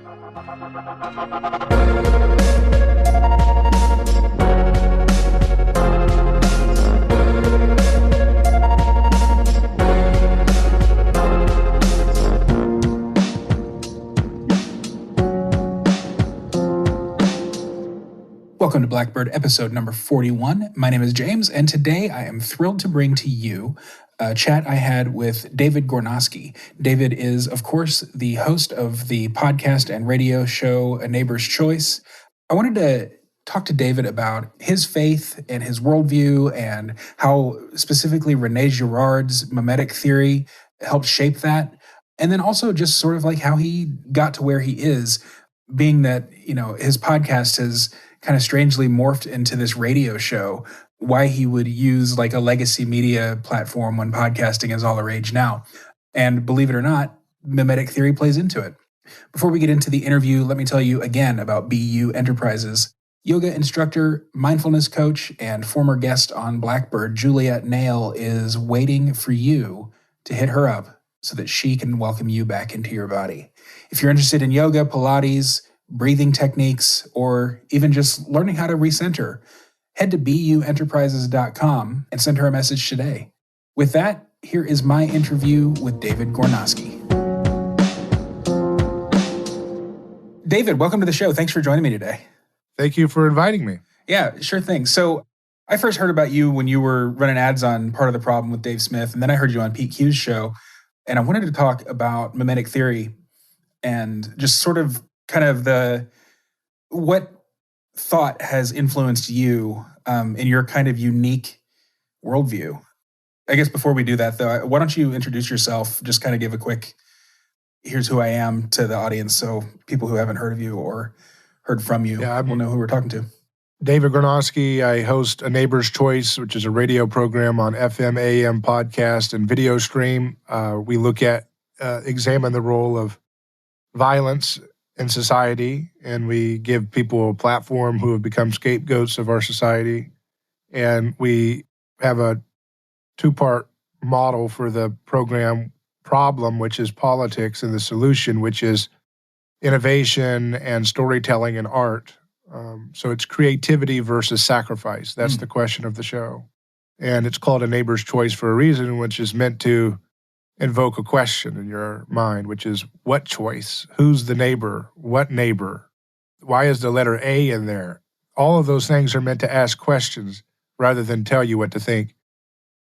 Welcome to Blackbird, episode number 41. My name is James, and today I am thrilled to bring to you a chat I had with David Gornoski. David is, of course, the host of the podcast and radio show A Neighbor's Choice. I wanted to talk to David about his faith and his worldview and how specifically René Girard's mimetic theory helped shape that. And then also just sort of like how he got to where he is, being that, his podcast has kind of strangely morphed into this radio show, why he would use like a legacy media platform when podcasting is all the rage now. And believe it or not, mimetic theory plays into it. Before we get into the interview, let me tell you again about BU Enterprises. Yoga instructor, mindfulness coach, and former guest on Blackbird, Juliet Nail, is waiting for you to hit her up so that she can welcome you back into your body. If you're interested in yoga, Pilates, breathing techniques, or even just learning how to recenter, head to buenterprises.com and send her a message today. With that, here is my interview with David Gornoski. David, welcome to the show. Thanks for joining me today. Thank you for inviting me. Yeah, sure thing. So I first heard about you when you were running ads on Part of the Problem with Dave Smith, and then I heard you on Pete Q's show, and I wanted to talk about mimetic theory and just sort of kind of what thought has influenced you in your kind of unique worldview. I guess before we do that, though, why don't you introduce yourself, just kind of give a quick, here's who I am to the audience, so people who haven't heard of you or heard from you will know who we're talking to. David Gornoski. I host A Neighbor's Choice, which is a radio program on FM, AM, podcast, and video stream. We look at, examine the role of violence in society, and we give people a platform who have become scapegoats of our society. And we have a two-part model for the program: problem, which is politics, and the solution, which is innovation and storytelling and art. So it's creativity versus sacrifice. That's the question of the show. And it's called A Neighbor's Choice for a reason, which is meant to invoke a question in your mind, which is, what choice? Who's the neighbor? What neighbor? Why is the letter A in there? All of those things are meant to ask questions rather than tell you what to think.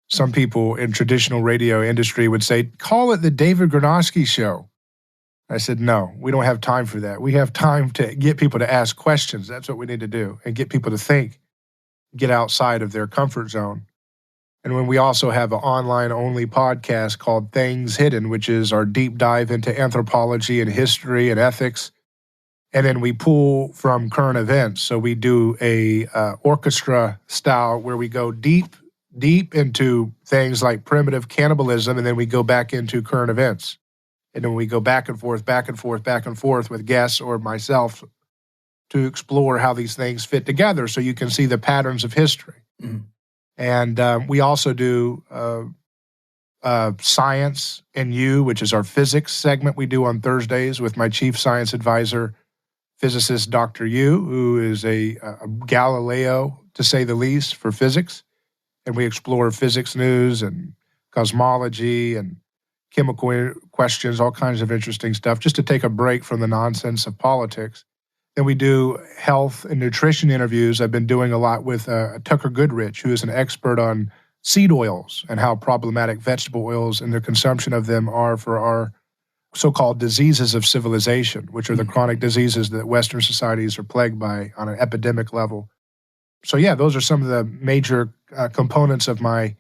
Some people in traditional radio industry would say, call it the David Gornoski Show. I said, no, we don't have time for that. We have time to get people to ask questions. That's what we need to do, and get people to think, get outside of their comfort zone. And when we also have an online-only podcast called Things Hidden, which is our deep dive into anthropology and history and ethics. And then we pull from current events. So we do a orchestra style where we go deep into things like primitive cannibalism, and then we go back into current events. And then we go back and forth with guests or myself to explore how these things fit together so you can see the patterns of history. Mm-hmm. And we also do Science and You, which is our physics segment we do on Thursdays with my chief science advisor, physicist Dr. Yu, who is a Galileo, to say the least, for physics. And we explore physics news and cosmology and chemical questions, all kinds of interesting stuff, just to take a break from the nonsense of politics. Then we do health and nutrition interviews. I've been doing a lot with Tucker Goodrich, who is an expert on seed oils and how problematic vegetable oils and the consumption of them are for our so-called diseases of civilization, which are the chronic diseases that Western societies are plagued by on an epidemic level. So yeah, those are some of the major components of my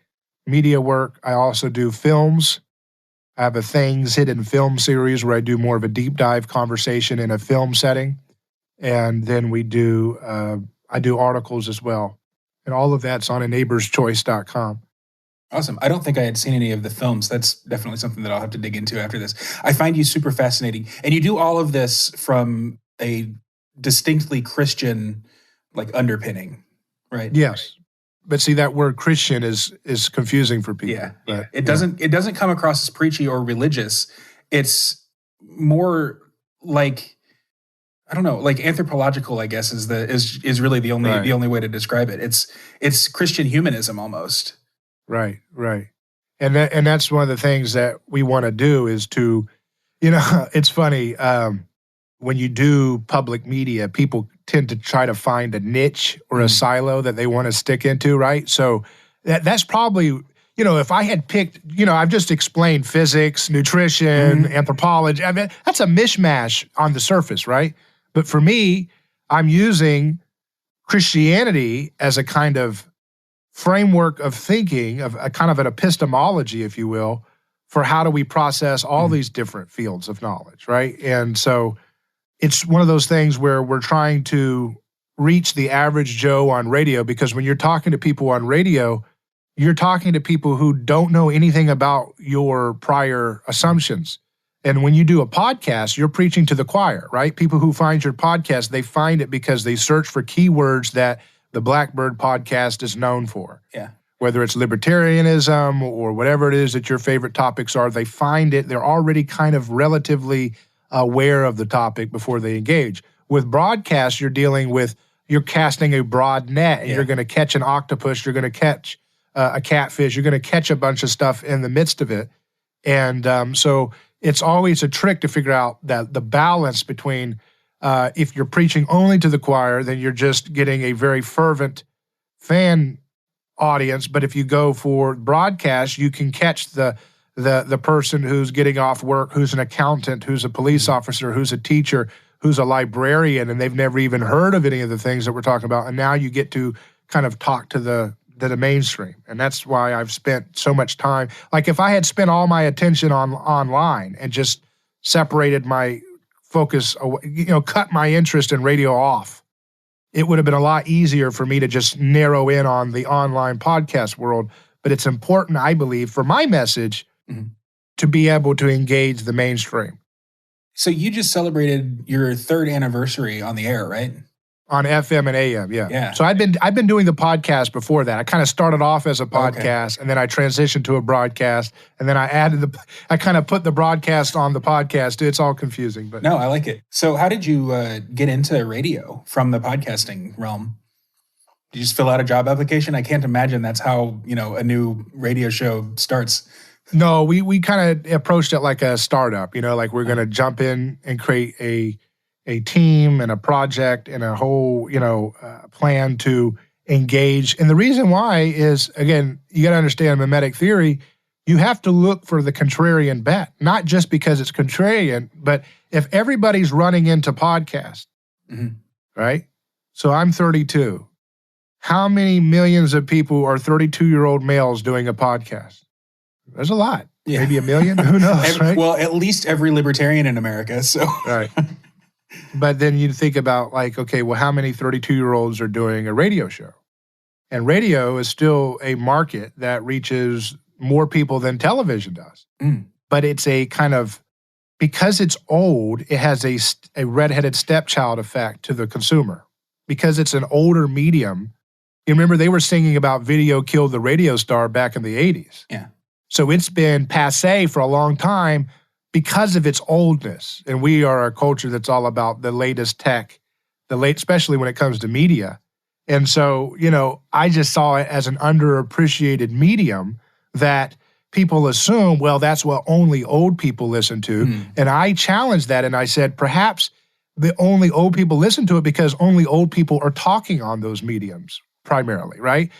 media work. I also do films. I have a Things Hidden film series where I do more of a deep dive conversation in a film setting. And then we do, I do articles as well. And all of that's on anneighborschoice.com. Awesome. I don't think I had seen any of the films. That's definitely something that I'll have to dig into after this. I find you super fascinating. And you do all of this from a distinctly Christian underpinning, right? Yes. But see, that word Christian is confusing for people. Yeah. But, it doesn't come across as preachy or religious. It's more like I don't know, like anthropological, I guess, is really the only way to describe it. It's Christian humanism almost. Right. And that's one of the things that we want to do is to, it's funny, when you do public media, people tend to try to find a niche or a silo that they want to stick into, right? So that's probably, if I had picked, I've just explained physics, nutrition, anthropology. I mean, that's a mishmash on the surface, right? But for me, I'm using Christianity as a kind of framework of thinking, of a kind of an epistemology, if you will, for how do we process all these different fields of knowledge, right? And so it's one of those things where we're trying to reach the average Joe on radio, because when you're talking to people on radio, you're talking to people who don't know anything about your prior assumptions. And when you do a podcast, you're preaching to the choir, right? People who find your podcast, they find it because they search for keywords that the Blackbird podcast is known for. Yeah. Whether it's libertarianism or whatever it is that your favorite topics are, they find it. They're already kind of relatively aware of the topic before they engage. With broadcast, you're casting a broad net, and you're going to catch an octopus, you're going to catch a catfish, you're going to catch a bunch of stuff in the midst of it. And so it's always a trick to figure out that the balance between if you're preaching only to the choir, then you're just getting a very fervent fan audience. But if you go for broadcast, you can catch the person who's getting off work, who's an accountant, who's a police officer, who's a teacher, who's a librarian, and they've never even heard of any of the things that we're talking about. And now you get to kind of talk to the mainstream. And that's why I've spent so much time. Like if I had spent all my attention online and just separated my focus, cut my interest in radio off, it would have been a lot easier for me to just narrow in on the online podcast world. But it's important, I believe, for my message to be able to engage the mainstream. So you just celebrated your 3rd anniversary on the air, right? On FM and AM, yeah. So I've been doing the podcast before that. I kind of started off as a podcast, and then I transitioned to a broadcast, and then I kind of put the broadcast on the podcast. It's all confusing, but no, I like it. So how did you get into radio from the podcasting realm? Did you just fill out a job application? I can't imagine that's how a new radio show starts. No, we kind of approached it like a startup. Like we're going to jump in and create a team and a project and a whole, plan to engage. And the reason why is, again, you got to understand mimetic theory. You have to look for the contrarian bet, not just because it's contrarian, but if everybody's running into podcasts, right? So I'm 32. How many millions of people are 32-year-old males doing a podcast? There's a lot. Yeah. Maybe 1 million? Who knows, right? Well, at least every libertarian in America, so. Right. But then you think about okay, well, how many 32-year-olds are doing a radio show? And radio is still a market that reaches more people than television does. But it's a kind of, because it's old, it has a redheaded stepchild effect to the consumer. Because it's an older medium. You remember they were singing about video killed the radio star back in the 80s. Yeah. So it's been passé for a long time because of its oldness. And we are a culture that's all about the latest tech, especially when it comes to media. And so, I just saw it as an underappreciated medium that people assume, well, that's what only old people listen to. And I challenged that and I said, perhaps the only old people listen to it because only old people are talking on those mediums primarily, right?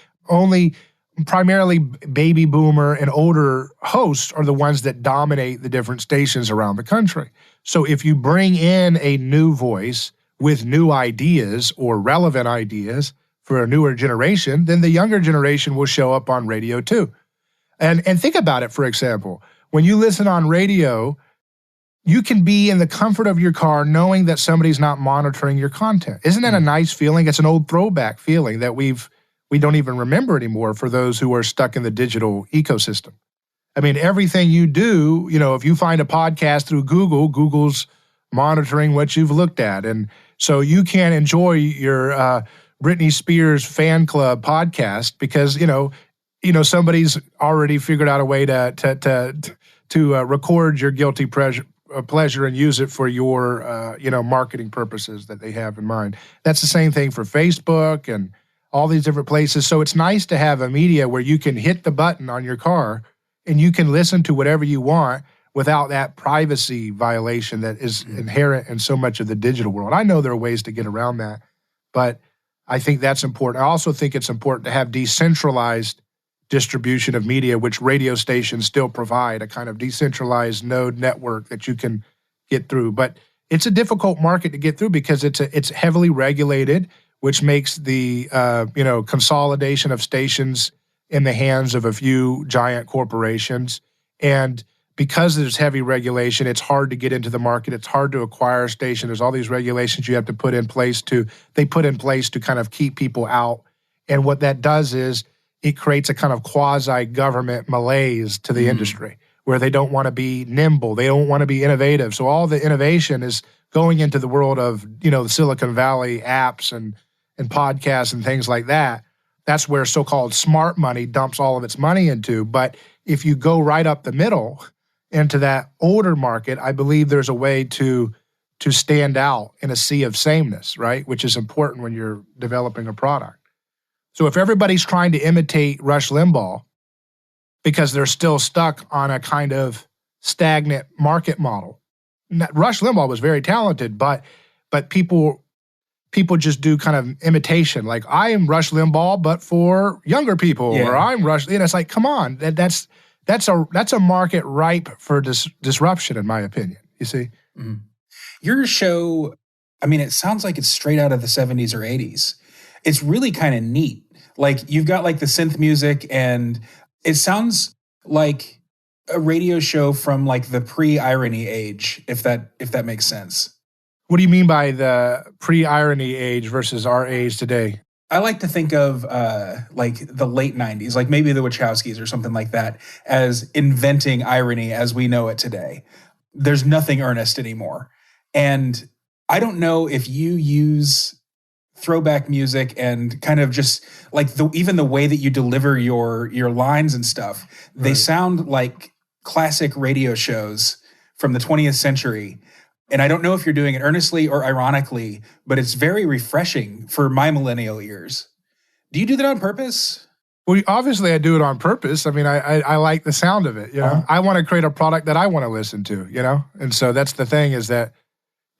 Primarily baby boomer and older hosts are the ones that dominate the different stations around the country. So if you bring in a new voice with new ideas or relevant ideas for a newer generation, then the younger generation will show up on radio too. And think about it, for example, when you listen on radio, you can be in the comfort of your car knowing that somebody's not monitoring your content. Isn't that a nice feeling? It's an old throwback feeling that we don't even remember anymore for those who are stuck in the digital ecosystem. I mean, everything you do, if you find a podcast through Google, Google's monitoring what you've looked at. And so you can't enjoy your Britney Spears fan club podcast because, somebody's already figured out a way to record your guilty pleasure and use it for your, marketing purposes that they have in mind. That's the same thing for Facebook and all these different places. So it's nice to have a media where you can hit the button on your car and you can listen to whatever you want without that privacy violation that is inherent in so much of the digital world. I know there are ways to get around that, but I think that's important. I also think it's important to have decentralized distribution of media, which radio stations still provide, a kind of decentralized node network that you can get through. But it's a difficult market to get through because it's heavily regulated, which makes the consolidation of stations in the hands of a few giant corporations. And because there's heavy regulation, it's hard to get into the market. It's hard to acquire a station. There's all these regulations you have to put in place to kind of keep people out. And what that does is it creates a kind of quasi-government malaise to the industry where they don't want to be nimble. They don't want to be innovative. So all the innovation is going into the world of, the Silicon Valley apps and podcasts and things like that. That's where so-called smart money dumps all of its money into. But if you go right up the middle into that older market, I believe there's a way to stand out in a sea of sameness, right? Which is important when you're developing a product. So if everybody's trying to imitate Rush Limbaugh because they're still stuck on a kind of stagnant market model, Rush Limbaugh was very talented, but people just do kind of imitation. Like, I am Rush Limbaugh, but for younger people, or I'm Rush. And it's like, come on, that's a market ripe for disruption, in my opinion. You see, your show, I mean, it sounds like it's straight out of the 70s or 80s. It's really kind of neat. Like, you've got like the synth music, and it sounds like a radio show from like the pre-irony age, if that makes sense. What do you mean by the pre-irony age versus our age today? I like to think of like the late 90s, like maybe the Wachowskis or something like that, as inventing irony as we know it today. There's nothing earnest anymore. And I don't know if you use throwback music and kind of just like even the way that you deliver your lines and stuff, they sound like classic radio shows from the 20th century. And I don't know if you're doing it earnestly or ironically, but it's very refreshing for my millennial ears. Do you do that on purpose? Well, obviously I do it on purpose. I mean, I like the sound of it. I want to create a product that I want to listen to, And so that's the thing, is that,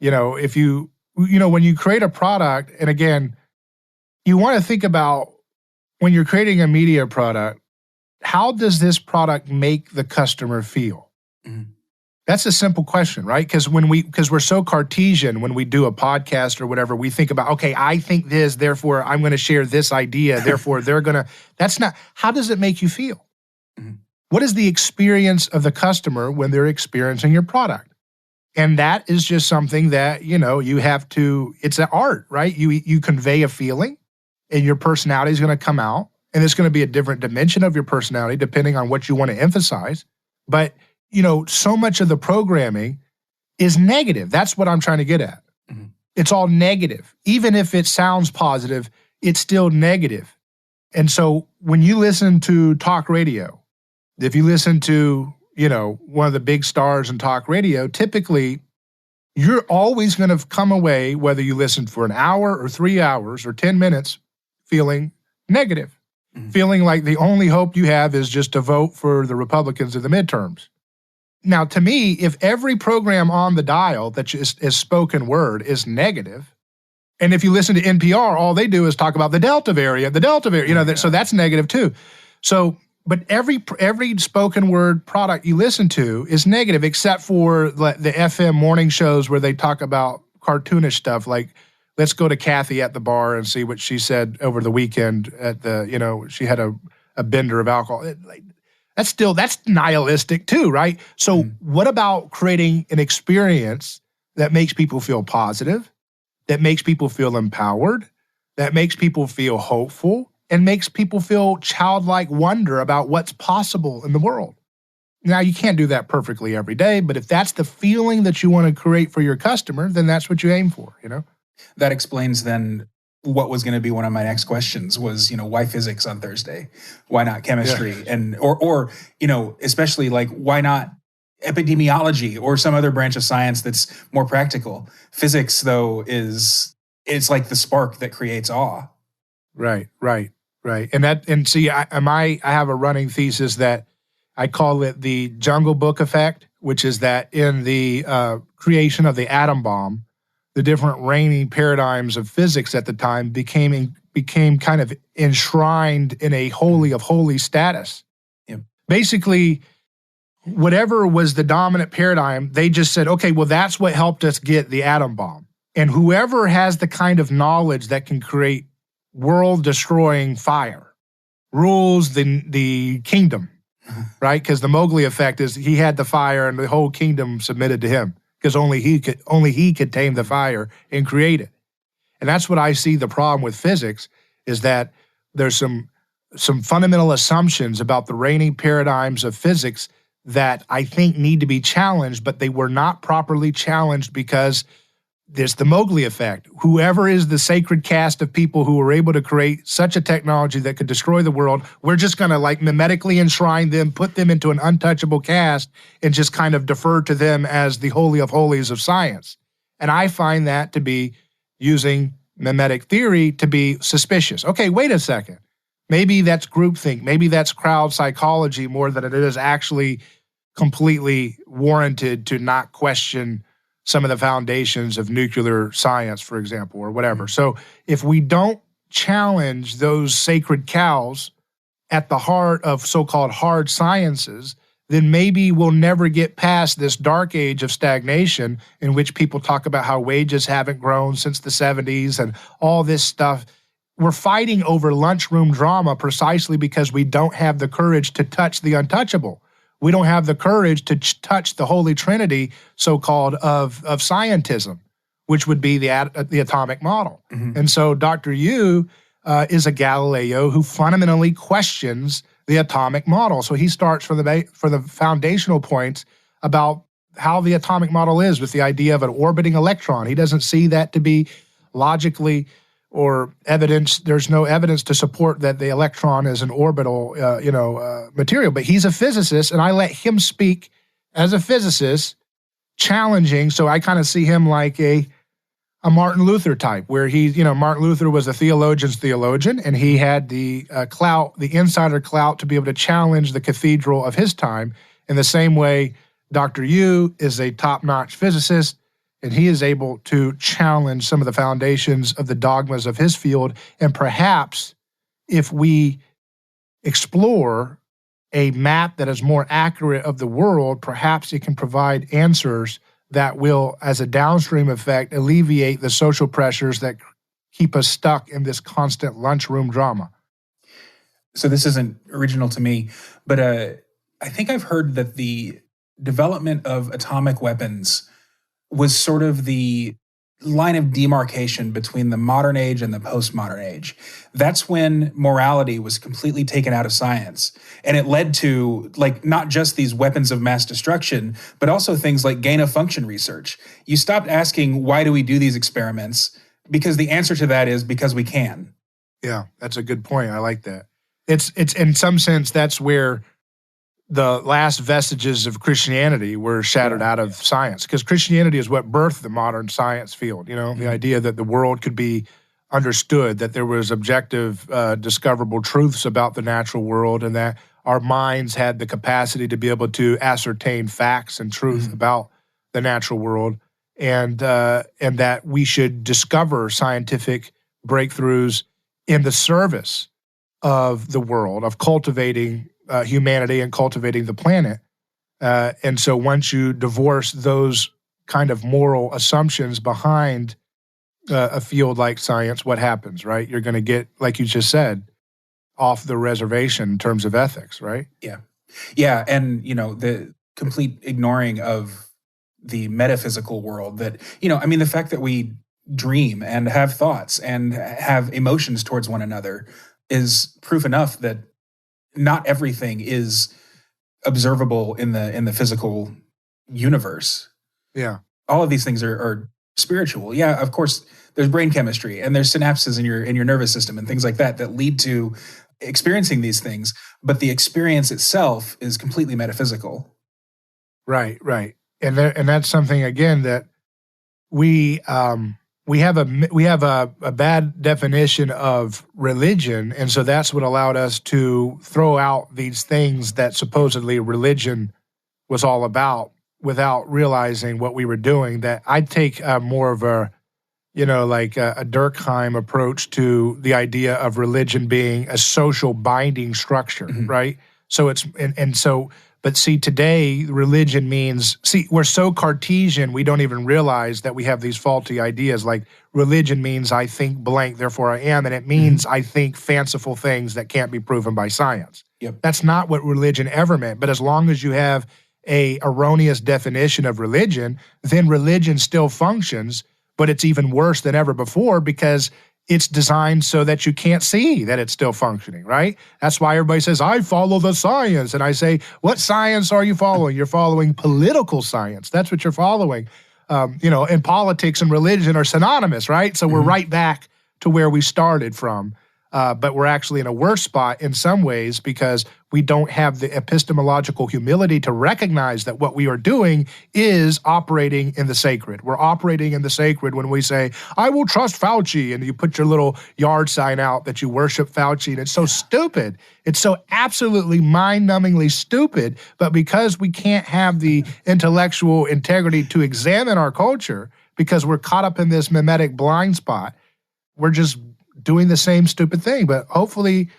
if you, when you create a product, and again, you want to think about when you're creating a media product, how does this product make the customer feel? That's a simple question, right? Because we're so Cartesian when we do a podcast or whatever, we think about, okay, I think this, therefore I'm going to share this idea, therefore they're going to, that's not, how does it make you feel? What is the experience of the customer when they're experiencing your product? And that is just something that, you have to, it's an art, right? You convey a feeling, and your personality is going to come out, and it's going to be a different dimension of your personality depending on what you want to emphasize. But, so much of the programming is negative. That's what I'm trying to get at. It's all negative. Even if it sounds positive, it's still negative. And so when you listen to talk radio, if you listen to, one of the big stars in talk radio, typically you're always going to come away, whether you listen for an hour or 3 hours or 10 minutes, feeling negative, feeling like the only hope you have is just to vote for the Republicans in the midterms. Now, to me, if every program on the dial that is spoken word is negative, and if you listen to NPR, all they do is talk about the Delta variant, so that's negative too. So, but every spoken word product you listen to is negative, except for the FM morning shows where they talk about cartoonish stuff, like let's go to Kathy at the bar and see what she said over the weekend at she had a bender of alcohol. That's nihilistic too, right? So what about creating an experience that makes people feel positive, that makes people feel empowered, that makes people feel hopeful, and makes people feel childlike wonder about what's possible in the world? Now, you can't do that perfectly every day, but if that's the feeling that you want to create for your customer, then that's what you aim for, That explains then what was going to be one of my next questions was, why physics on Thursday? Why not chemistry? Yeah. And, or especially like, why not epidemiology or some other branch of science that's more practical. Physics, though, it's like the spark that creates awe. Right. And see, I have a running thesis that I call it the Jungle Book effect, which is that in the creation of the atom bomb, the different reigning paradigms of physics at the time became kind of enshrined in a holy of holy status. Yep. Basically, whatever was the dominant paradigm, they just said, okay, well, that's what helped us get the atom bomb. And whoever has the kind of knowledge that can create world-destroying fire rules the kingdom, right? Because the Mowgli effect is he had the fire and the whole kingdom submitted to him because only he could tame the fire and create it. And that's what I see the problem with physics is that there's some fundamental assumptions about the reigning paradigms of physics that I think need to be challenged, but they were not properly challenged because there's the Mowgli effect. Whoever is the sacred caste of people who were able to create such a technology that could destroy the world, we're just going to like mimetically enshrine them, put them into an untouchable caste, and just kind of defer to them as the holy of holies of science. And I find that to be, using mimetic theory, to be suspicious. Okay, wait a second. Maybe that's groupthink. Maybe that's crowd psychology more than it is actually completely warranted to not question some of the foundations of nuclear science, for example, or whatever. So if we don't challenge those sacred cows at the heart of so-called hard sciences, then maybe we'll never get past this dark age of stagnation in which people talk about how wages haven't grown since the 70s and all this stuff. We're fighting over lunchroom drama precisely because we don't have the courage to touch the untouchable. We don't have the courage to touch the Holy Trinity, so-called, of scientism, which would be the atomic model. Mm-hmm. And so Dr. Yu is a Galileo who fundamentally questions the atomic model. So he starts for the foundational points about how the atomic model is with the idea of an orbiting electron. He doesn't see that to be logically or evidence. There's no evidence to support that the electron is an orbital, material. But he's a physicist, and I let him speak as a physicist, challenging. So I kind of see him like a Martin Luther type, where Martin Luther was a theologian's theologian, and he had the clout, the insider clout, to be able to challenge the cathedral of his time. In the same way, Dr. Yu is a top-notch physicist, and he is able to challenge some of the foundations of the dogmas of his field. And perhaps if we explore a map that is more accurate of the world, perhaps it can provide answers that will, as a downstream effect, alleviate the social pressures that keep us stuck in this constant lunchroom drama. So this isn't original to me, but I think I've heard that the development of atomic weapons was sort of the line of demarcation between the modern age and the postmodern age. That's when morality was completely taken out of science. And it led to, like, not just these weapons of mass destruction, but also things like gain-of-function research. You stopped asking, why do we do these experiments? Because the answer to that is because we can. Yeah, that's a good point. I like that. It's in some sense, that's where the last vestiges of Christianity were shattered out of science, because Christianity is what birthed the modern science field. The idea that the world could be understood, that there was objective, discoverable truths about the natural world, and that our minds had the capacity to be able to ascertain facts and truth about the natural world, and that we should discover scientific breakthroughs in the service of the world, of cultivating humanity and cultivating the planet. And so once you divorce those kind of moral assumptions behind a field like science, what happens, right? You're going to get, like you just said, off the reservation in terms of ethics, right? Yeah. Yeah, and, the complete ignoring of the metaphysical world that, the fact that we dream and have thoughts and have emotions towards one another is proof enough that not everything is observable in the physical universe. Yeah. All of these things are spiritual. Yeah, of course, there's brain chemistry and there's synapses in your nervous system and things like that lead to experiencing these things, but the experience itself is completely metaphysical. Right, right. And that's something, again, that we have a bad definition of religion, and so that's what allowed us to throw out these things that supposedly religion was all about without realizing what we were doing. That I'd take more of a, like a Durkheim approach to the idea of religion being a social binding structure, Mhm. right? So but see, today religion means, we're so Cartesian, we don't even realize that we have these faulty ideas. Like, religion means I think blank, therefore I am, and it means I think fanciful things that can't be proven by science. Yep. That's not what religion ever meant. But as long as you have a erroneous definition of religion, then religion still functions, but it's even worse than ever before because it's designed so that you can't see that it's still functioning, right? That's why everybody says, I follow the science. And I say, what science are you following? You're following political science. That's what you're following. And politics and religion are synonymous, right? So we're right back to where we started from. But we're actually in a worse spot in some ways because we don't have the epistemological humility to recognize that what we are doing is operating in the sacred. We're operating in the sacred when we say, I will trust Fauci, and you put your little yard sign out that you worship Fauci, and it's so stupid. It's so absolutely mind-numbingly stupid, but because we can't have the intellectual integrity to examine our culture because we're caught up in this mimetic blind spot, we're just doing the same stupid thing. But hopefully,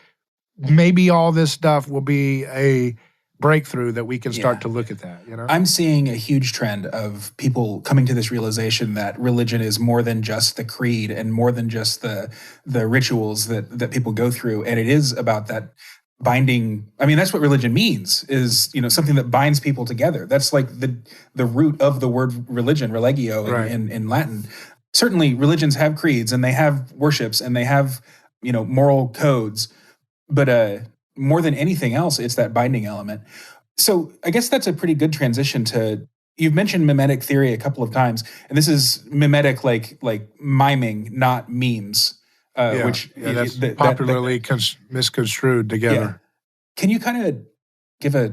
maybe all this stuff will be a breakthrough that we can start to look at that, I'm seeing a huge trend of people coming to this realization that religion is more than just the creed and more than just the rituals that people go through. And it is about that binding. I mean, that's what religion means, is, something that binds people together. That's like the root of the word religion, religio in Latin. Certainly religions have creeds and they have worships and they have, moral codes, but more than anything else, it's that binding element. So I guess that's a pretty good transition to, you've mentioned mimetic theory a couple of times, and this is mimetic like miming, not memes, which that's popularly misconstrued together. Yeah. Can you kind of give I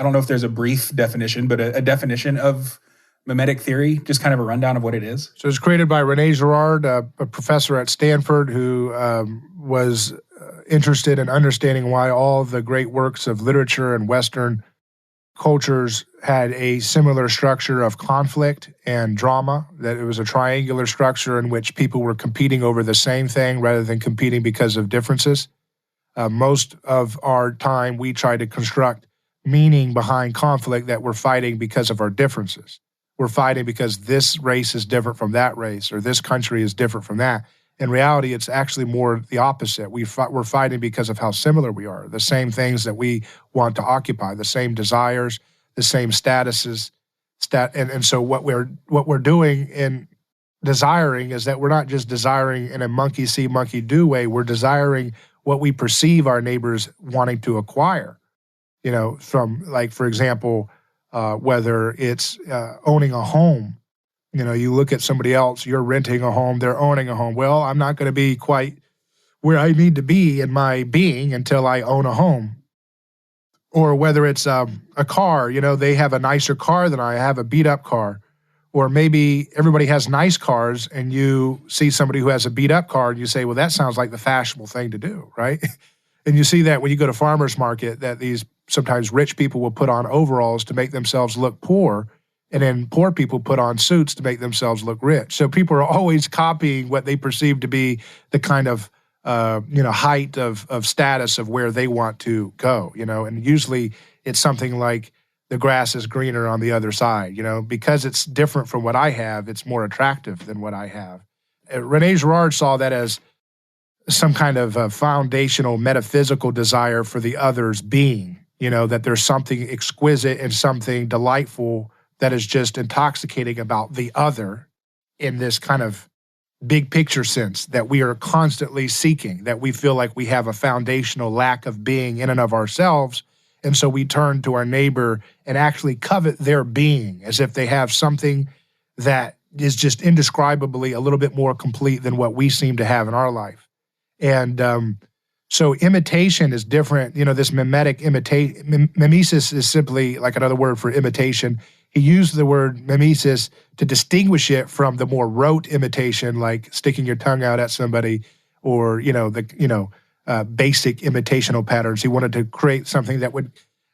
don't know if there's a brief definition, but a definition of mimetic theory, just kind of a rundown of what it is? So it's created by René Girard, a professor at Stanford who was interested in understanding why all the great works of literature and Western cultures had a similar structure of conflict and drama, that it was a triangular structure in which people were competing over the same thing rather than competing because of differences. Most of our time, we try to construct meaning behind conflict that we're fighting because of our differences. We're fighting because this race is different from that race, or this country is different from that. In reality, it's actually more the opposite. We're fighting because of how similar we are, the same things that we want to occupy, the same desires, the same statuses. And so what we're doing in desiring is that we're not just desiring in a monkey see, monkey do way. We're desiring what we perceive our neighbors wanting to acquire. From, like, for example, whether it's owning a home. You look at somebody else, you're renting a home, they're owning a home. Well, I'm not going to be quite where I need to be in my being until I own a home. Or whether it's a car, they have a nicer car than I have, a beat up car. Or maybe everybody has nice cars and you see somebody who has a beat up car and you say, well, that sounds like the fashionable thing to do, right? And you see that when you go to farmers market, that these sometimes rich people will put on overalls to make themselves look poor, and then poor people put on suits to make themselves look rich. So people are always copying what they perceive to be the kind of height of status of where they want to go. And usually it's something like the grass is greener on the other side. Because it's different from what I have, it's more attractive than what I have. René Girard saw that as some kind of a foundational metaphysical desire for the other's being, that there's something exquisite and something delightful that is just intoxicating about the other in this kind of big picture sense that we are constantly seeking, that we feel like we have a foundational lack of being in and of ourselves. And so we turn to our neighbor and actually covet their being as if they have something that is just indescribably a little bit more complete than what we seem to have in our life. And so imitation is different. This mimetic mimesis is simply like another word for imitation. he used the word mimesis to distinguish it from the more rote imitation, like sticking your tongue out at somebody, or basic imitational patterns. He wanted to create something that would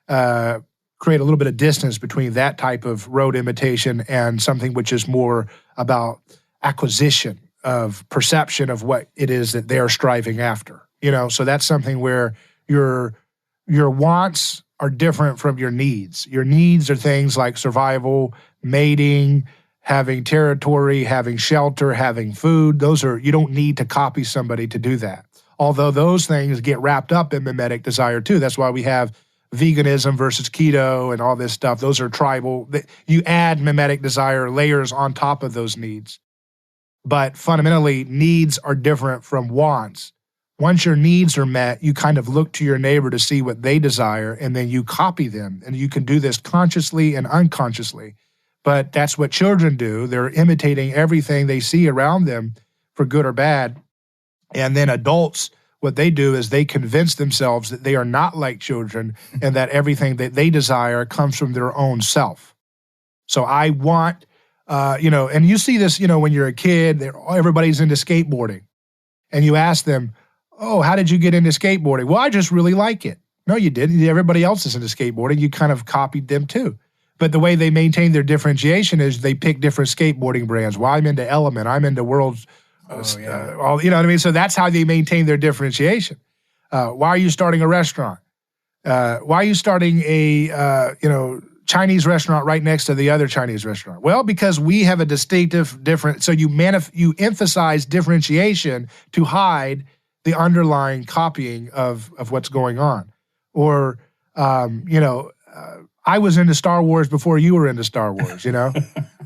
create a little bit of distance between that type of rote imitation and something which is more about acquisition of perception of what it is that they're striving after. So that's something where your wants are different from your needs. Your needs are things like survival, mating, having territory, having shelter, having food. You don't need to copy somebody to do that. Although those things get wrapped up in mimetic desire too. That's why we have veganism versus keto and all this stuff. Those are tribal. You add mimetic desire layers on top of those needs. But fundamentally, needs are different from wants. Once your needs are met, you kind of look to your neighbor to see what they desire, and then you copy them. And you can do this consciously and unconsciously. But that's what children do. They're imitating everything they see around them, for good or bad. And then adults, what they do is they convince themselves that they are not like children and that everything that they desire comes from their own self. So I want, and you see this, when you're a kid, everybody's into skateboarding. And you ask them, oh, how did you get into skateboarding? Well, I just really like it. No, you didn't. Everybody else is into skateboarding. You kind of copied them too. But the way they maintain their differentiation is they pick different skateboarding brands. Well, I'm into Element. I'm into World's. You know what I mean? So that's how they maintain their differentiation. Why are you starting a restaurant? Why are you starting a Chinese restaurant right next to the other Chinese restaurant? Well, because we have a distinctive different. So you emphasize differentiation to hide the underlying copying of what's going on. Or I was into Star Wars before you were into Star Wars.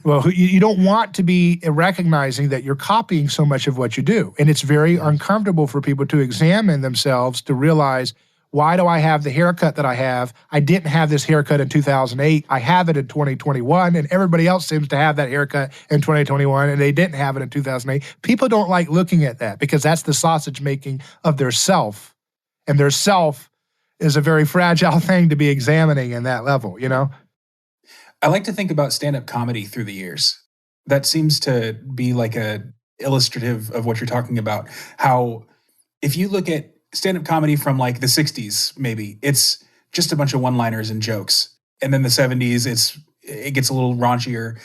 Well, you don't want to be recognizing that you're copying so much of what you do. And it's very uncomfortable for people to examine themselves to realize, why do I have the haircut that I have? I didn't have this haircut in 2008. I have it in 2021, and everybody else seems to have that haircut in 2021, and they didn't have it in 2008. People don't like looking at that because that's the sausage making of their self. And their self is a very fragile thing to be examining in that level, I like to think about stand-up comedy through the years. That seems to be like a illustrative of what you're talking about. How if you look at stand-up comedy from like the 60s, maybe, it's just a bunch of one-liners and jokes. And then the 70s, it gets a little raunchier.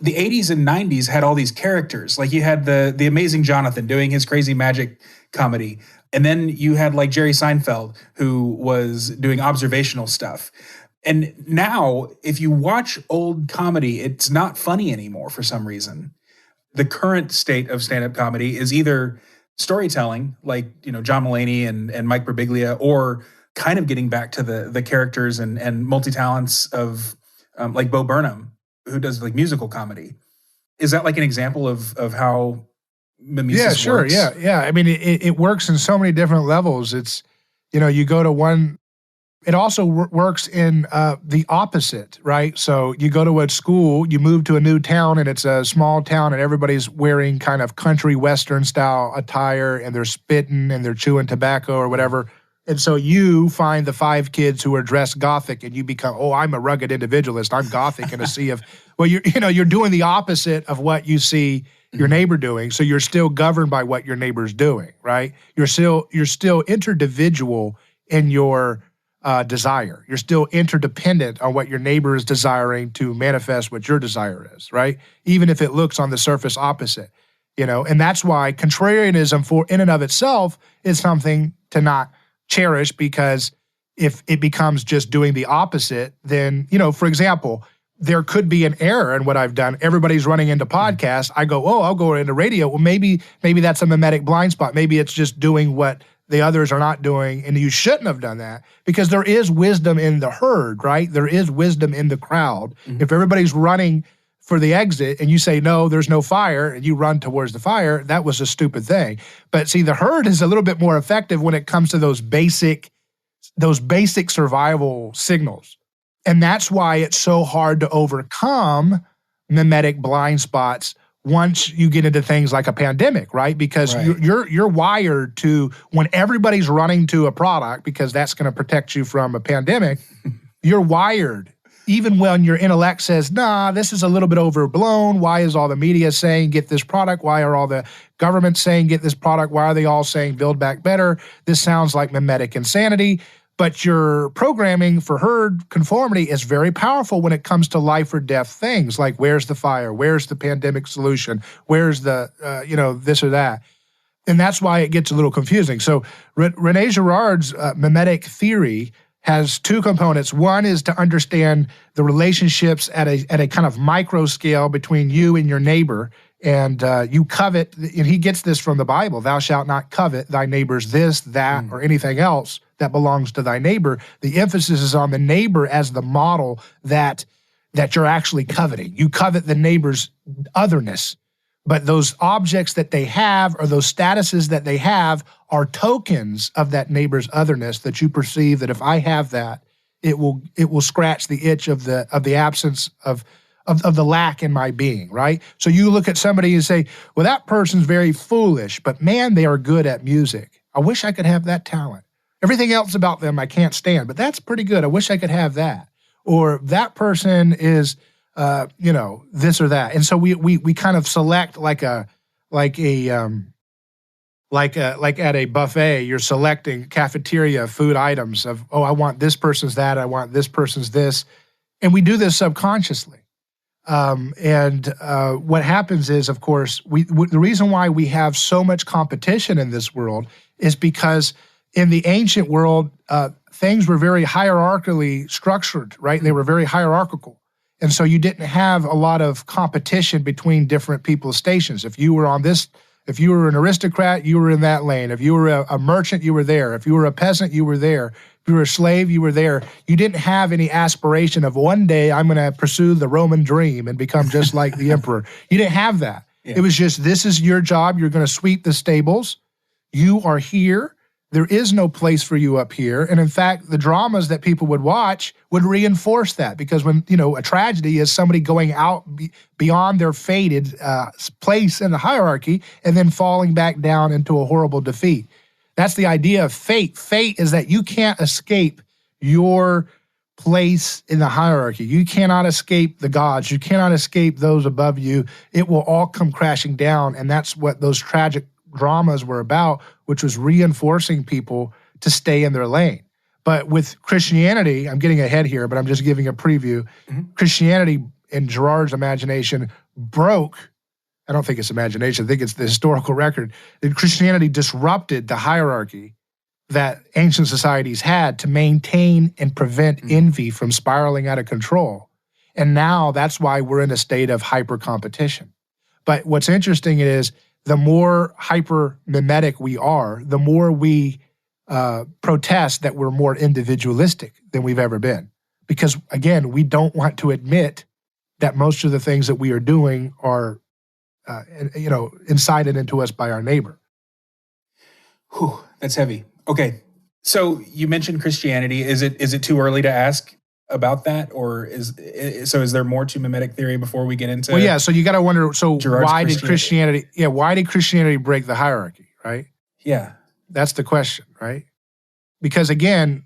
The 80s and 90s had all these characters. Like you had the amazing Jonathan doing his crazy magic comedy. And then you had like Jerry Seinfeld, who was doing observational stuff. And now, if you watch old comedy, it's not funny anymore for some reason. The current state of stand-up comedy is either storytelling, like John Mulaney and Mike Birbiglia, or kind of getting back to the characters and multi-talents of like Bo Burnham, who does like musical comedy. Is that like an example of how mimesis works? Yeah. I mean, it works in so many different levels. It's, you go to one. It also works in the opposite, right? So you go to a school, you move to a new town, and it's a small town, and everybody's wearing kind of country western style attire, and they're spitting and they're chewing tobacco or whatever. And so you find the 5 kids who are dressed Gothic, and you become, oh, I'm a rugged individualist. I'm Gothic in a sea of. Well, you're doing the opposite of what you see your neighbor doing. So you're still governed by what your neighbor's doing, right? You're still interdivisidual in your desire. You're still interdependent on what your neighbor is desiring to manifest what your desire is, right? Even if it looks on the surface opposite, and that's why contrarianism in and of itself is something to not cherish, because if it becomes just doing the opposite, then, for example, there could be an error in what I've done. Everybody's running into podcasts. I go, oh, I'll go into radio. Well, maybe that's a mimetic blind spot. Maybe it's just doing what the others are not doing, and you shouldn't have done that, because there is wisdom in the herd, right? There is wisdom in the crowd. Mm-hmm. If everybody's running for the exit and you say, no, there's no fire, and you run towards the fire, that was a stupid thing. But see, the herd is a little bit more effective when it comes to those basic survival signals. And that's why it's so hard to overcome mimetic blind spots once you get into things like a pandemic, right? Because you're wired to, when everybody's running to a product, because that's going to protect you from a pandemic, you're wired even when your intellect says, nah, this is a little bit overblown. Why is all the media saying get this product? Why are all the governments saying get this product? Why are they all saying build back better? This sounds like mimetic insanity. But your programming for herd conformity is very powerful when it comes to life or death things, like where's the fire? Where's the pandemic solution? Where's the, this or that? And that's why it gets a little confusing. So René Girard's mimetic theory has two components. One is to understand the relationships at a kind of micro scale between you and your neighbor. And you covet, and he gets this from the Bible, thou shalt not covet thy neighbor's this, that, or anything else that belongs to thy neighbor. The emphasis is on the neighbor as the model that you're actually coveting. You covet the neighbor's otherness, but those objects that they have or those statuses that they have are tokens of that neighbor's otherness that you perceive that if I have that, it will scratch the itch of the absence of the lack in my being, right? So you look at somebody and say, well, that person's very foolish, but man, they are good at music. I wish I could have that talent. Everything else about them I can't stand, but that's pretty good. I wish I could have that. Or that person is, this or that. And so we kind of select like at a buffet, you're selecting cafeteria food items of, oh, I want this person's that, I want this person's this. And we do this subconsciously. What happens is, of course, the reason why we have so much competition in this world is because in the ancient world, things were very hierarchically structured, right? They were very hierarchical. And so you didn't have a lot of competition between different people's stations. If you were an aristocrat, you were in that lane. If you were a merchant, you were there. If you were a peasant, you were there. If you were a slave, you were there. You didn't have any aspiration of one day I'm going to pursue the Roman dream and become just like the emperor. You didn't have that. Yeah. It was just, this is your job. You're going to sweep the stables. You are here. There is no place for you up here. And in fact, the dramas that people would watch would reinforce that, because when, a tragedy is somebody going out beyond their fated place in the hierarchy and then falling back down into a horrible defeat. That's the idea of fate. Fate is that you can't escape your place in the hierarchy. You cannot escape the gods. You cannot escape those above you. It will all come crashing down. And that's what those tragic dramas were about, which was reinforcing people to stay in their lane. But with Christianity, I'm getting ahead here, but I'm just giving a preview. Mm-hmm. Christianity, in Girard's imagination, broke. I don't think it's imagination. I think it's the historical record. That Christianity disrupted the hierarchy that ancient societies had to maintain and prevent envy from spiraling out of control. And now that's why we're in a state of hyper competition. But what's interesting is the more hyper mimetic we are, the more we protest that we're more individualistic than we've ever been. Because again, we don't want to admit that most of the things that we are doing are, incited into us by our neighbor. Whew, that's heavy. Okay, so you mentioned Christianity. Is it too early to ask about that, or is there more to mimetic theory before we get into? Well, yeah. So you got to wonder. So Girard's why did Christianity? Yeah, why did Christianity break the hierarchy? Right. Yeah, that's the question, right? Because again,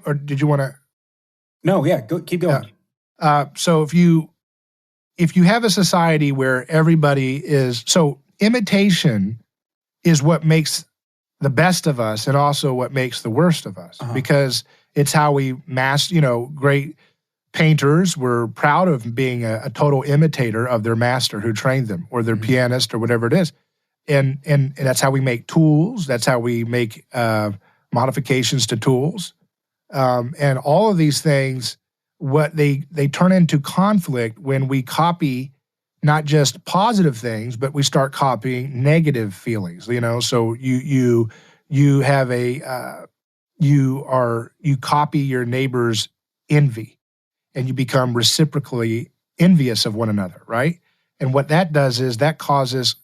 or did you want to? No, yeah. Keep going. So if you have a society where everybody is, so imitation is what makes the best of us and also what makes the worst of us, because it's how we great painters were proud of being a total imitator of their master who trained them, or their pianist, or whatever it is. And that's how we make tools. That's how we make modifications to tools. And all of these things, what they turn into conflict when we copy not just positive things, but we start copying negative feelings. So you have you copy your neighbor's envy, and you become reciprocally envious of one another, right? And what that does is that causes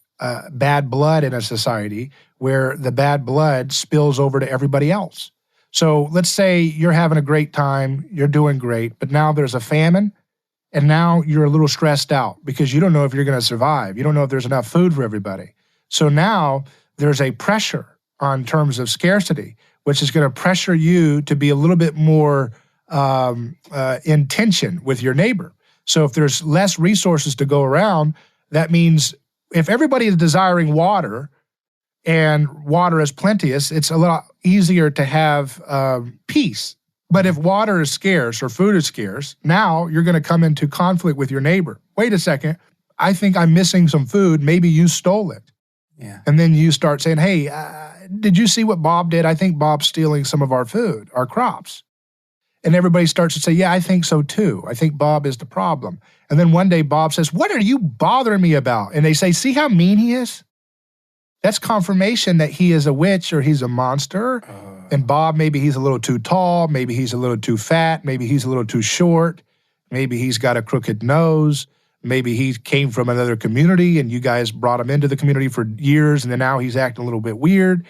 bad blood in a society, where the bad blood spills over to everybody else. So let's say you're having a great time, you're doing great, but now there's a famine, and now you're a little stressed out because you don't know if you're going to survive. You don't know if there's enough food for everybody. So now there's a pressure on terms of scarcity, which is going to pressure you to be a little bit more in tension with your neighbor. So if there's less resources to go around, that means if everybody is desiring water and water is plenteous, it's a lot easier to have peace. But if water is scarce or food is scarce, now you're going to come into conflict with your neighbor. Wait a second, I think I'm missing some food. Maybe you stole it. Yeah. And then you start saying, hey, did you see what Bob did? I think Bob's stealing some of our food, our crops. And everybody starts to say, yeah, I think so too. I think Bob is the problem. And then one day Bob says, what are you bothering me about? And they say, see how mean he is? That's confirmation that he is a witch or he's a monster. And Bob, maybe he's a little too tall. Maybe he's a little too fat. Maybe he's a little too short. Maybe he's got a crooked nose. Maybe he came from another community and you guys brought him into the community for years and then now he's acting a little bit weird.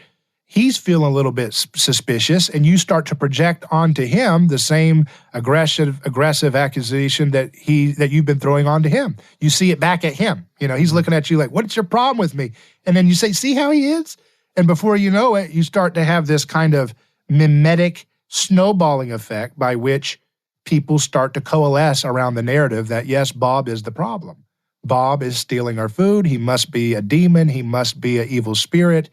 He's feeling a little bit suspicious and you start to project onto him the same aggressive accusation that you've been throwing onto him. You see it back at him. You know, he's looking at you like, what's your problem with me? And then you say, see how he is? And before you know it, you start to have this kind of mimetic snowballing effect by which people start to coalesce around the narrative that, yes, Bob is the problem. Bob is stealing our food. He must be a demon. He must be an evil spirit.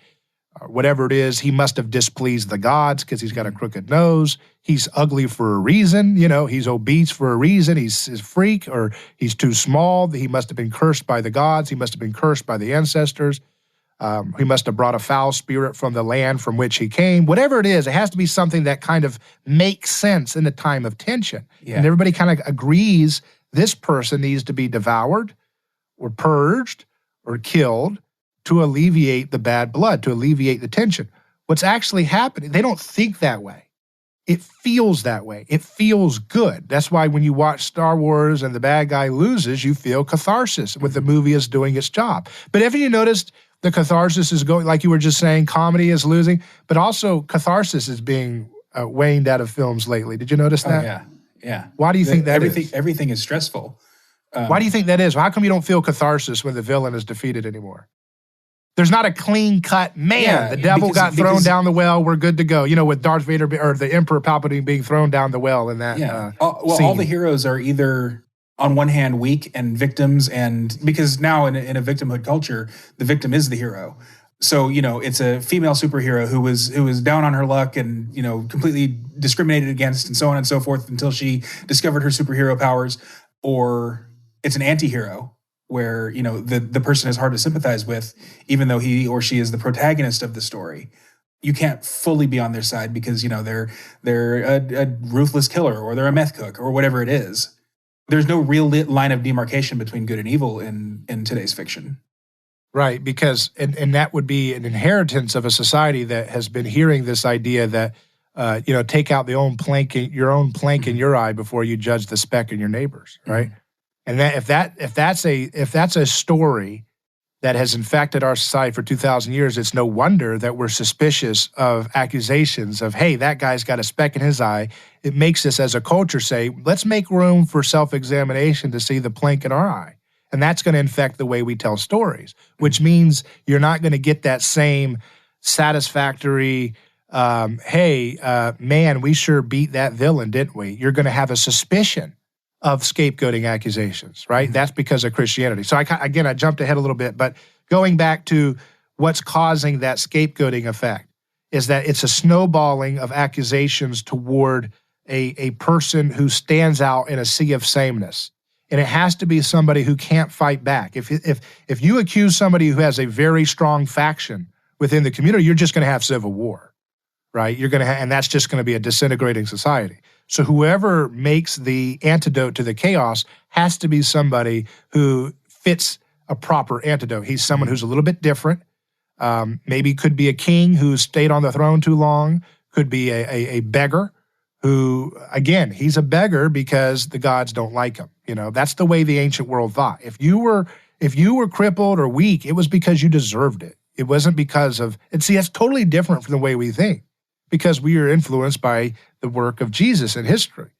Whatever it is, he must have displeased the gods because he's got a crooked nose. He's ugly for a reason. You know, he's obese for a reason. He's a freak or he's too small. He must have been cursed by the gods. He must have been cursed by the ancestors. He must have brought a foul spirit from the land from which he came. Whatever it is, it has to be something that kind of makes sense in the time of tension. Yeah. And everybody kind of agrees this person needs to be devoured or purged or killed to alleviate the bad blood, to alleviate the tension. What's actually happening, they don't think that way. It feels that way. It feels good. That's why when you watch Star Wars and the bad guy loses, you feel catharsis when the movie is doing its job. But haven't you noticed the catharsis is going, like you were just saying, comedy is losing, but also catharsis is being waned out of films lately. Did you notice that? Oh, yeah, yeah. Why do you think that is? Everything is stressful. Why do you think that is? How come you don't feel catharsis when the villain is defeated anymore? There's not a clean-cut, man, the devil got thrown down the well, we're good to go. You know, with Darth Vader or the Emperor Palpatine being thrown down the well in that scene. All the heroes are either, on one hand, weak and victims, and because now in a victimhood culture, the victim is the hero. So, you know, it's a female superhero who was down on her luck and, you know, completely discriminated against and so on and so forth until she discovered her superhero powers. Or it's an anti-hero where, you know, the person is hard to sympathize with, even though he or she is the protagonist of the story. You can't fully be on their side because, you know, they're a ruthless killer or they're a meth cook or whatever it is. There's no real line of demarcation between good and evil in today's fiction. Right, because, and that would be an inheritance of a society that has been hearing this idea that, you know, take out your own plank in your eye before you judge the speck in your neighbor's, right? Mm-hmm. And that if that's a story that has infected our society for 2,000 years, it's no wonder that we're suspicious of accusations of, hey, that guy's got a speck in his eye. It makes us as a culture say, let's make room for self-examination to see the plank in our eye. And that's going to infect the way we tell stories, which means you're not going to get that same satisfactory, man, we sure beat that villain, didn't we? You're going to have a suspicion of scapegoating accusations, right? That's because of Christianity. So I jumped ahead a little bit, but going back to what's causing that scapegoating effect is that it's a snowballing of accusations toward a person who stands out in a sea of sameness. And it has to be somebody who can't fight back. If you accuse somebody who has a very strong faction within the community, you're just going to have civil war, right? You're going to and that's just going to be a disintegrating society. So whoever makes the antidote to the chaos has to be somebody who fits a proper antidote. He's someone who's a little bit different. Maybe could be a king who stayed on the throne too long. Could be a beggar who, again, he's a beggar because the gods don't like him. You know, that's the way the ancient world thought. If you were crippled or weak, it was because you deserved it. It wasn't because of, and see, that's totally different from the way we think, because we are influenced by the work of Jesus in history.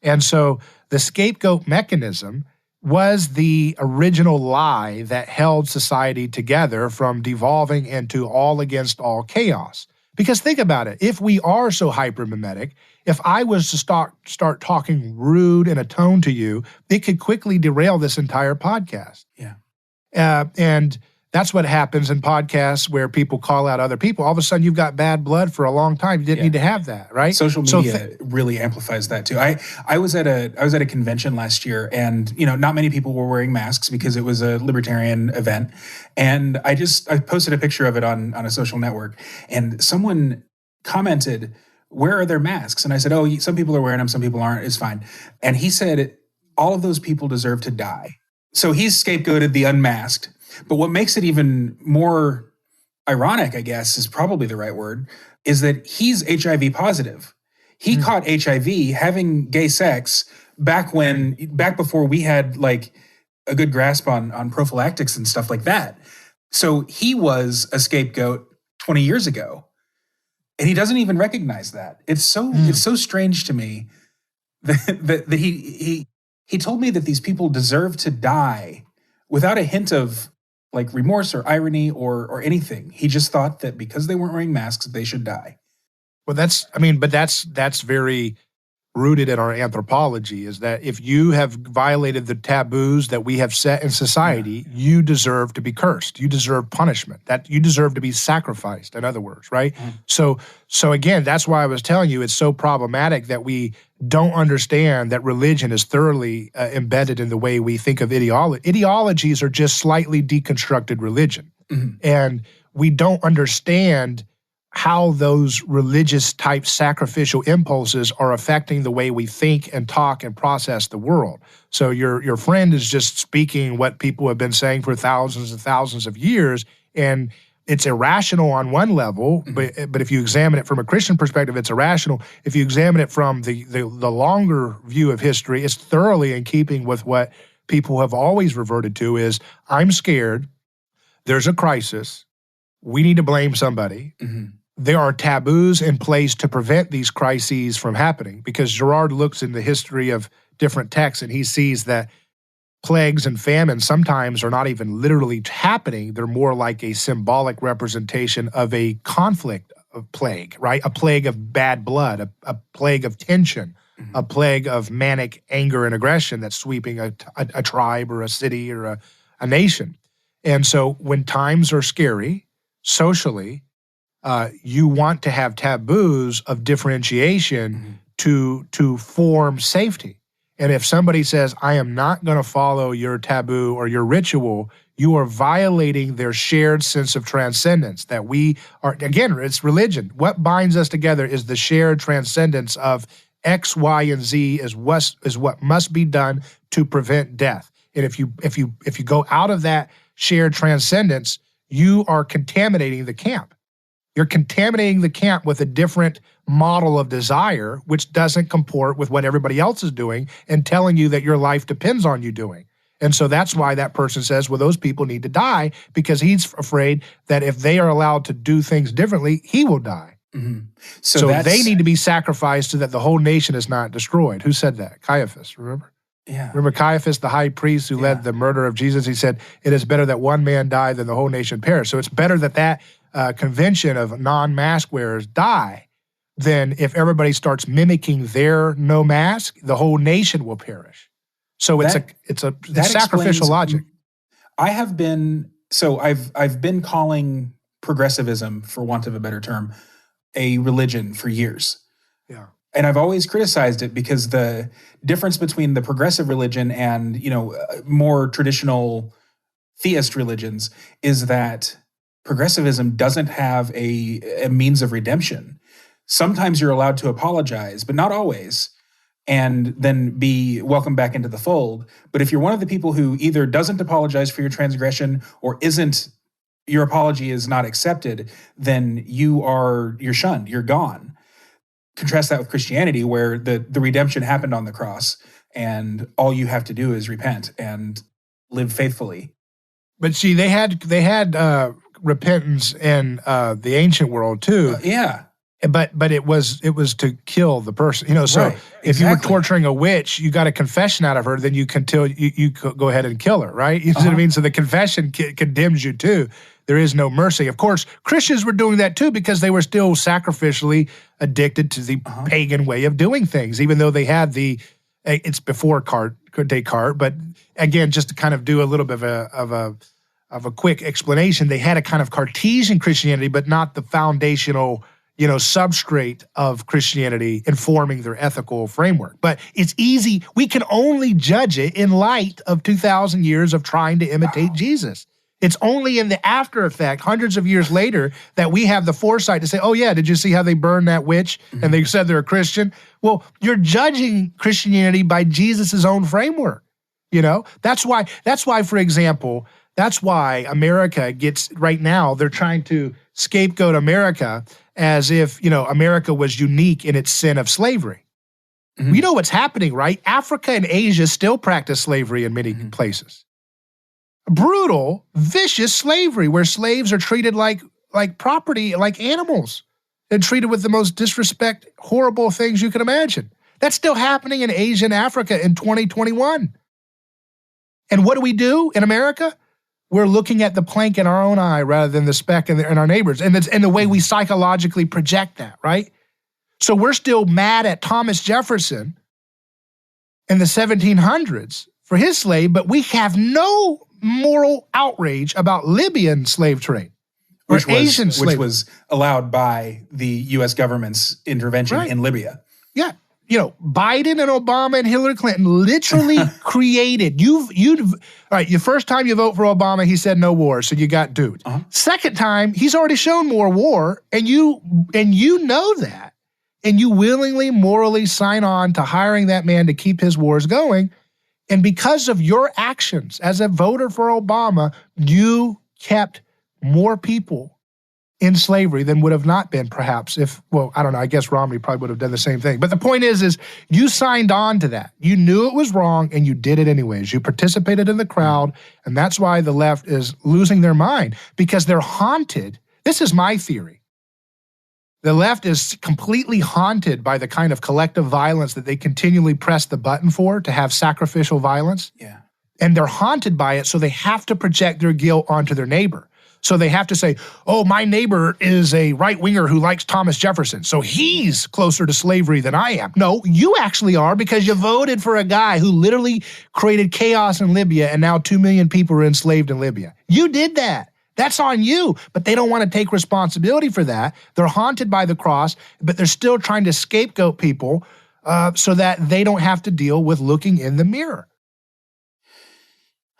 And so the scapegoat mechanism was the original lie that held society together from devolving into all against all chaos. Because think about it. If we are so hyper-mimetic, if I was to start talking rude in a tone to you, it could quickly derail this entire podcast. Yeah. And that's what happens in podcasts where people call out other people. All of a sudden, you've got bad blood for a long time. You didn't need to have that, right? Social media really amplifies that too. I was at a convention last year, and not many people were wearing masks because it was a libertarian event. And I posted a picture of it on a social network, and someone commented, "Where are their masks?" And I said, "Oh, some people are wearing them, some people aren't. It's fine." And he said, "All of those people deserve to die." So he's scapegoated the unmasked. But what makes it even more ironic, I guess, is probably the right word, is that he's HIV positive. He caught HIV having gay sex back before we had like a good grasp on prophylactics and stuff like that. So he was a scapegoat 20 years ago, and he doesn't even recognize that. It's so strange to me that he told me that these people deserve to die without a hint of like remorse or irony or anything. He just thought that because they weren't wearing masks, they should die. Well, that's very rooted in our anthropology, is that if you have violated the taboos that we have set in society, you deserve to be cursed. You deserve punishment. That you deserve to be sacrificed, in other words, right? So again, that's why I was telling you it's so problematic that we don't understand that religion is thoroughly embedded in the way we think of ideology. Ideologies are just slightly deconstructed religion. And we don't understand how those religious type sacrificial impulses are affecting the way we think and talk and process the world. So your friend is just speaking what people have been saying for thousands and thousands of years, and it's irrational on one level, but if you examine it from a Christian perspective, it's irrational. If you examine it from the longer view of history, it's thoroughly in keeping with what people have always reverted to is, I'm scared, there's a crisis, we need to blame somebody. There are taboos in place to prevent these crises from happening, because Girard looks in the history of different texts and he sees that plagues and famines sometimes are not even literally happening. They're more like a symbolic representation of a conflict of plague, right? A plague of bad blood, a plague of tension, a plague of manic anger and aggression that's sweeping a tribe or a city or a nation. And so when times are scary socially, you want to have taboos of differentiation to form safety. And if somebody says, I am not going to follow your taboo or your ritual, you are violating their shared sense of transcendence that we are, again, it's religion. What binds us together is the shared transcendence of X, Y, and Z is what must be done to prevent death. And if you go out of that shared transcendence, you are contaminating the camp. You're contaminating the camp with a different model of desire, which doesn't comport with what everybody else is doing and telling you that your life depends on you doing. And so that's why that person says, well, those people need to die, because he's afraid that if they are allowed to do things differently, he will die. So they need to be sacrificed so that the whole nation is not destroyed. Who said that? Caiaphas, remember? Yeah. Remember Caiaphas, the high priest who led the murder of Jesus? He said, it is better that one man die than the whole nation perish. So it's better that convention of non-mask wearers die than if everybody starts mimicking their no mask, the whole nation will perish. So it's sacrificial logic. I've been calling progressivism, for want of a better term, a religion for years. Yeah. And I've always criticized it because the difference between the progressive religion and, more traditional theist religions is that progressivism doesn't have a means of redemption. Sometimes you're allowed to apologize, but not always, and then be welcomed back into the fold. But if you're one of the people who either doesn't apologize for your transgression or your apology is not accepted, then you're shunned, you're gone. Contrast that with Christianity, where the redemption happened on the cross, and all you have to do is repent and live faithfully. But see, they had repentance in the ancient world too. Yeah. But it was to kill the person, So Right, if you were exactly. torturing a witch, you got a confession out of her, then you could go ahead and kill her, right? You see what I mean? So the confession condemns you too. There is no mercy. Of course, Christians were doing that too because they were still sacrificially addicted to the pagan way of doing things, even though they had it's before Descartes. But again, just to kind of do a little bit of a quick explanation, they had a kind of Cartesian Christianity, but not the foundational substrate of Christianity informing their ethical framework. But it's easy. We can only judge it in light of 2,000 years of trying to imitate Jesus. It's only in the after effect, hundreds of years later, that we have the foresight to say, oh yeah, did you see how they burned that witch? And they said they're a Christian? Well, you're judging Christianity by Jesus's own framework. That's why, for example, that's why America gets, right now, they're trying to scapegoat America as if, America was unique in its sin of slavery. You know what's happening, right? Africa and Asia still practice slavery in many places. Brutal, vicious slavery where slaves are treated like property, like animals, and treated with the most disrespect, horrible things you can imagine. That's still happening in Asia and Africa in 2021. And what do we do in America? We're looking at the plank in our own eye rather than the speck in our neighbors. And it's in the way we psychologically project that, right? So we're still mad at Thomas Jefferson in the 1700s for his slave, but we have no moral outrage about Libyan slave trade or Asian slave trade. Which was allowed by the U.S. government's intervention in Libya. Yeah. Biden and Obama and Hillary Clinton literally created, all right, the first time you vote for Obama, he said no war, so you got duped. Second time, he's already shown more war, and you know that, and you willingly, morally sign on to hiring that man to keep his wars going, and because of your actions as a voter for Obama, you kept more people in slavery than would have not been perhaps if, I don't know, I guess Romney probably would have done the same thing. But the point is you signed on to that. You knew it was wrong and you did it anyways. You participated in the crowd, and that's why the left is losing their mind, because they're haunted. This is my theory. The left is completely haunted by the kind of collective violence that they continually press the button for, to have sacrificial violence. Yeah. And they're haunted by it, so they have to project their guilt onto their neighbor. So they have to say, oh, my neighbor is a right-winger who likes Thomas Jefferson, so he's closer to slavery than I am. No, you actually are, because you voted for a guy who literally created chaos in Libya, and now 2 million people are enslaved in Libya. You did that. That's on you, but they don't want to take responsibility for that. They're haunted by the cross, but they're still trying to scapegoat people so that they don't have to deal with looking in the mirror.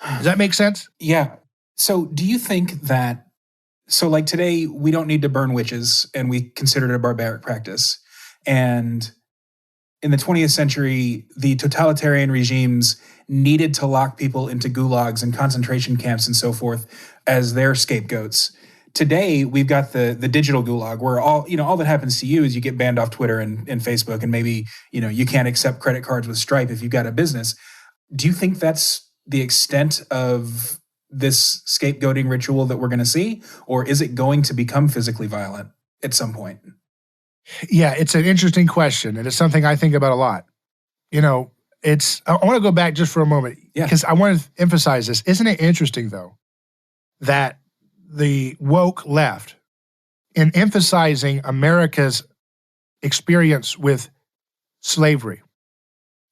Does that make sense? Yeah. So do you think that, like today, we don't need to burn witches and we consider it a barbaric practice. And in the 20th century, the totalitarian regimes needed to lock people into gulags and concentration camps and so forth as their scapegoats. Today, we've got the digital gulag where all that happens to you is you get banned off Twitter and Facebook, and maybe, you can't accept credit cards with Stripe if you've got a business. Do you think that's the extent of this scapegoating ritual that we're going to see, or is it going to become physically violent at some point? Yeah, it's an interesting question, and it's something I think about a lot. I want to go back just for a moment, because I want to emphasize this. Isn't it interesting, though, that the woke left, in emphasizing America's experience with slavery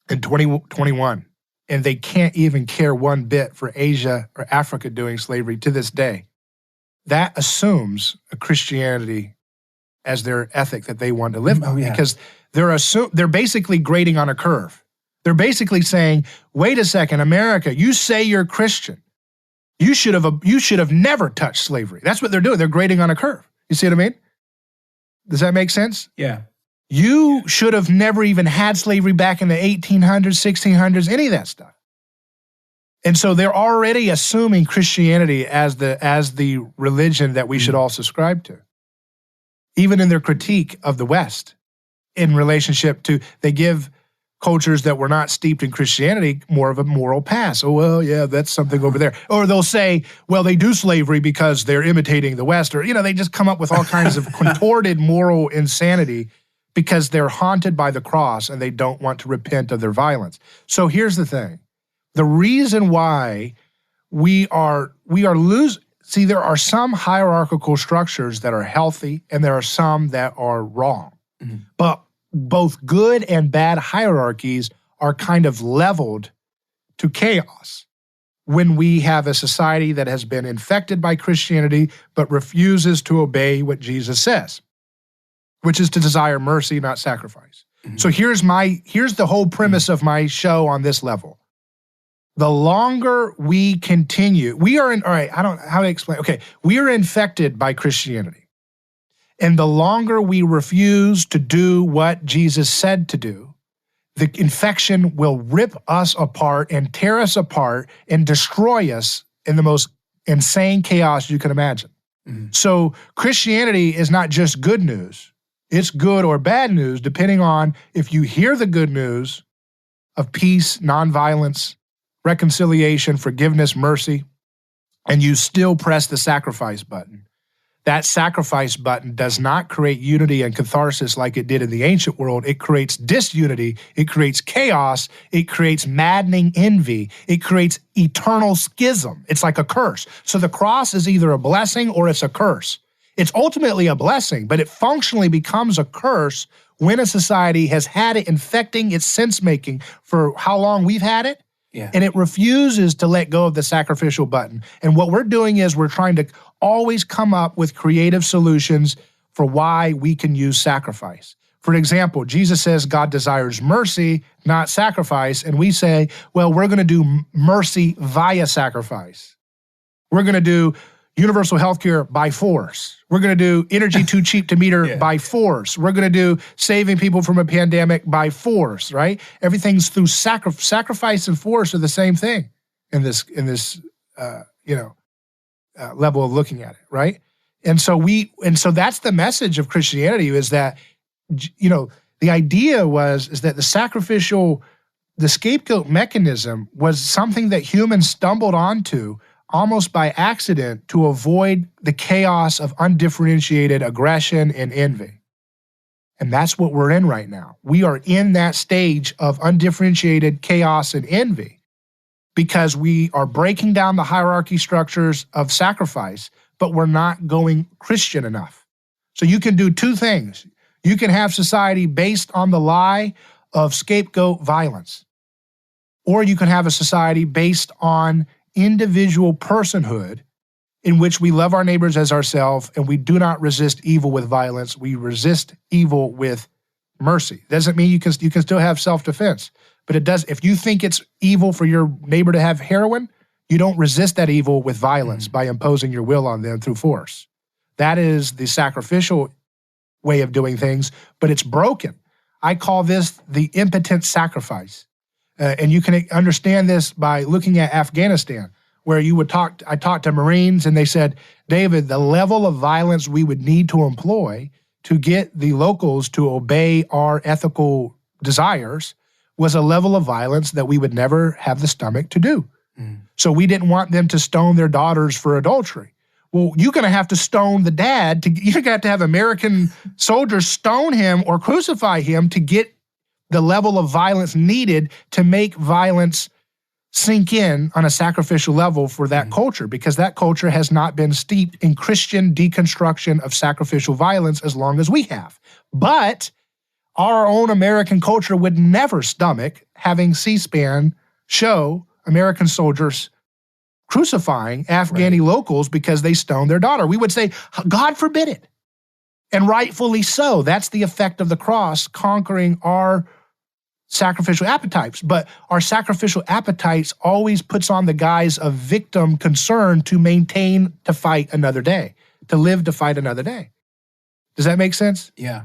in 2021, and they can't even care one bit for Asia or Africa doing slavery to this day, that assumes a Christianity as their ethic that they want to live by, because they're basically grading on a curve. They're basically saying, wait a second, America, you say you're Christian. You should have never touched slavery. That's what they're doing. They're grading on a curve. You see what I mean? Does that make sense? Yeah. You should have never even had slavery back in the 1800s, 1600s, any of that stuff. And so they're already assuming Christianity as the religion that we should all subscribe to. Even in their critique of the West, in relationship to, they give cultures that were not steeped in Christianity more of a moral pass. Oh, well, yeah, that's something over there. Or they'll say, well, they do slavery because they're imitating the West. Or, they just come up with all kinds of contorted moral insanity because they're haunted by the cross and they don't want to repent of their violence. So here's the thing. The reason why we are losing, see, there are some hierarchical structures that are healthy and there are some that are wrong. Mm-hmm. But both good and bad hierarchies are kind of leveled to chaos when we have a society that has been infected by Christianity but refuses to obey what Jesus says, which is to desire mercy, not sacrifice. Mm-hmm. So here's the whole premise of my show on this level. The longer we continue, we are in, all right, I don't know how to explain. Okay, we are infected by Christianity. And the longer we refuse to do what Jesus said to do, the infection will rip us apart and tear us apart and destroy us in the most insane chaos you can imagine. Mm-hmm. So Christianity is not just good news. It's good or bad news, depending on if you hear the good news of peace, nonviolence, reconciliation, forgiveness, mercy, and you still press the sacrifice button. That sacrifice button does not create unity and catharsis like it did in the ancient world. It creates disunity. It creates chaos. It creates maddening envy. It creates eternal schism. It's like a curse. So the cross is either a blessing or it's a curse. It's ultimately a blessing, but it functionally becomes a curse when a society has had it infecting its sense-making for how long we've had it. Yeah. And it refuses to let go of the sacrificial button. And what we're doing is we're trying to always come up with creative solutions for why we can use sacrifice. For example, Jesus says God desires mercy, not sacrifice. And we say, well, we're going to do mercy via sacrifice. We're going to do universal healthcare by force. We're going to do energy too cheap to meter by force. We're going to do saving people from a pandemic by force, right? Everything's through sacrifice and force are the same thing in this level of looking at it, right? And so that's the message of Christianity is that, the idea is that the scapegoat mechanism was something that humans stumbled onto almost by accident to avoid the chaos of undifferentiated aggression and envy. And that's what we're in right now. We are in that stage of undifferentiated chaos and envy because we are breaking down the hierarchy structures of sacrifice, but we're not going Christian enough. So you can do two things. You can have society based on the lie of scapegoat violence, or you can have a society based on individual personhood in which we love our neighbors as ourselves and we do not resist evil with violence. We resist evil with mercy. Doesn't mean you can still have self-defense, but it does. If you think it's evil for your neighbor to have heroin, you don't resist that evil with violence by imposing your will on them through force. That is the sacrificial way of doing things, but it's broken. I call this the impotent sacrifice. And you can understand this by looking at Afghanistan, where I talked to Marines and they said, David, the level of violence we would need to employ to get the locals to obey our ethical desires was a level of violence that we would never have the stomach to do. Mm. So we didn't want them to stone their daughters for adultery. Well, you're going to have to stone the dad. You're going to have to have American soldiers stone him or crucify him to get the level of violence needed to make violence sink in on a sacrificial level for that culture, because that culture has not been steeped in Christian deconstruction of sacrificial violence as long as we have. But our own American culture would never stomach having C-SPAN show American soldiers crucifying Afghani locals because they stoned their daughter. We would say, God forbid it. And rightfully so. That's the effect of the cross conquering our sacrificial appetites. But our sacrificial appetites always puts on the guise of victim concern to maintain to fight another day, to live to fight another day. Does that make sense? Yeah.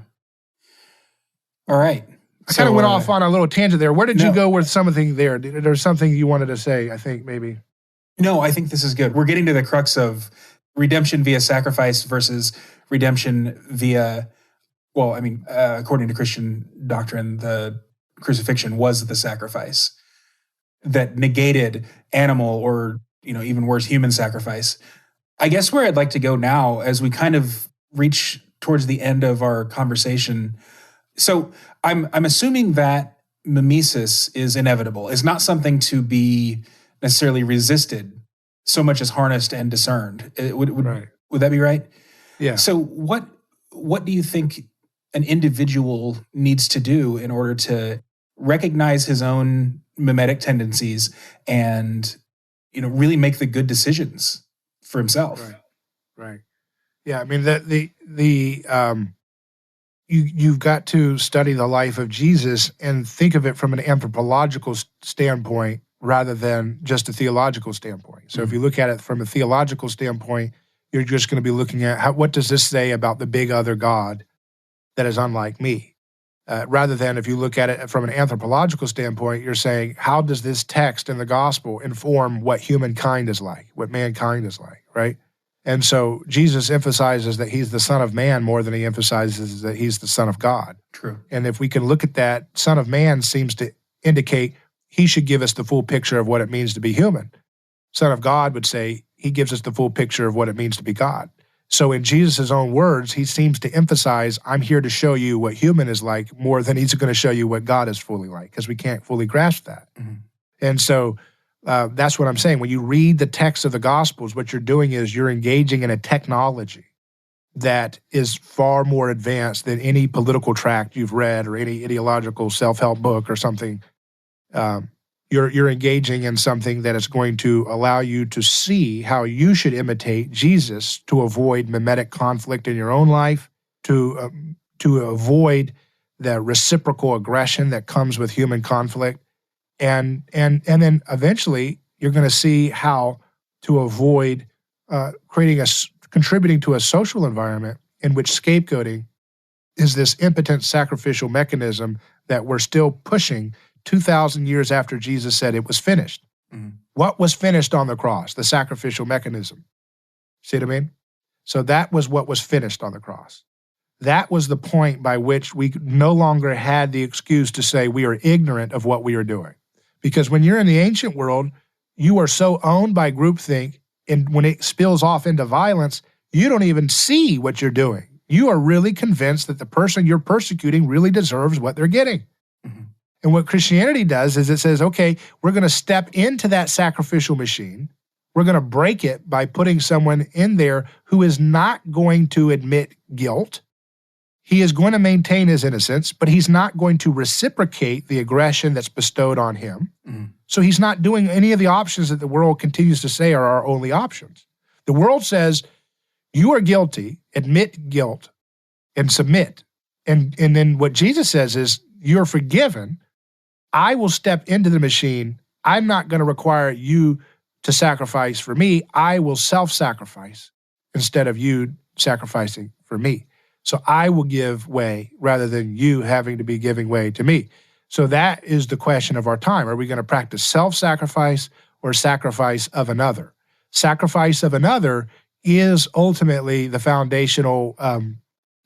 All right. I kind of went off on a little tangent there. Where did you go with something there? There's something you wanted to say, I think, maybe. No, I think this is good. We're getting to the crux of redemption via sacrifice versus redemption via, according to Christian doctrine, the crucifixion was the sacrifice that negated animal or, even worse, human sacrifice. I guess where I'd like to go now as we kind of reach towards the end of our conversation. So I'm assuming that mimesis is inevitable, is not something to be necessarily resisted so much as harnessed and discerned. Would that be right? Yeah. So what do you think an individual needs to do in order to recognize his own mimetic tendencies and, really make the good decisions for himself? Right. Yeah. I mean, you've got to study the life of Jesus and think of it from an anthropological standpoint rather than just a theological standpoint. So if you look at it from a theological standpoint, you're just going to be looking at what does this say about the big other God that is unlike me? Rather than if you look at it from an anthropological standpoint, you're saying, how does this text in the gospel inform what humankind is like, what mankind is like, right? And so Jesus emphasizes that he's the Son of Man more than he emphasizes that he's the Son of God. True. And if we can look at that, Son of Man seems to indicate he should give us the full picture of what it means to be human. Son of God would say he gives us the full picture of what it means to be God. So in Jesus' own words, he seems to emphasize, I'm here to show you what human is like more than he's going to show you what God is fully like, because we can't fully grasp that. Mm-hmm. And so that's what I'm saying. When you read the text of the Gospels, what you're doing is you're engaging in a technology that is far more advanced than any political tract you've read or any ideological self-help book or something. You're engaging in something that is going to allow you to see how you should imitate Jesus to avoid mimetic conflict in your own life, to avoid the reciprocal aggression that comes with human conflict, and then eventually you're going to see how to avoid contributing to a social environment in which scapegoating is this impotent sacrificial mechanism that we're still pushing 2,000 years after Jesus said it was finished. Mm-hmm. What was finished on the cross? The sacrificial mechanism. See what I mean? So that was what was finished on the cross. That was the point by which we no longer had the excuse to say we are ignorant of what we are doing. Because when you're in the ancient world, you are so owned by groupthink, and when it spills off into violence, you don't even see what you're doing. You are really convinced that the person you're persecuting really deserves what they're getting. Mm-hmm. And what Christianity does is it says, okay, we're going to step into that sacrificial machine. We're going to break it by putting someone in there who is not going to admit guilt. He is going to maintain his innocence, but he's not going to reciprocate the aggression that's bestowed on him. Mm-hmm. So he's not doing any of the options that the world continues to say are our only options. The world says, you are guilty, admit guilt, and submit. And then what Jesus says is, you're forgiven. I will step into the machine. I'm not going to require you to sacrifice for me. I will self-sacrifice instead of you sacrificing for me. So I will give way rather than you having to be giving way to me. So that is the question of our time. Are we going to practice self-sacrifice or sacrifice of another? Sacrifice of another is ultimately the foundational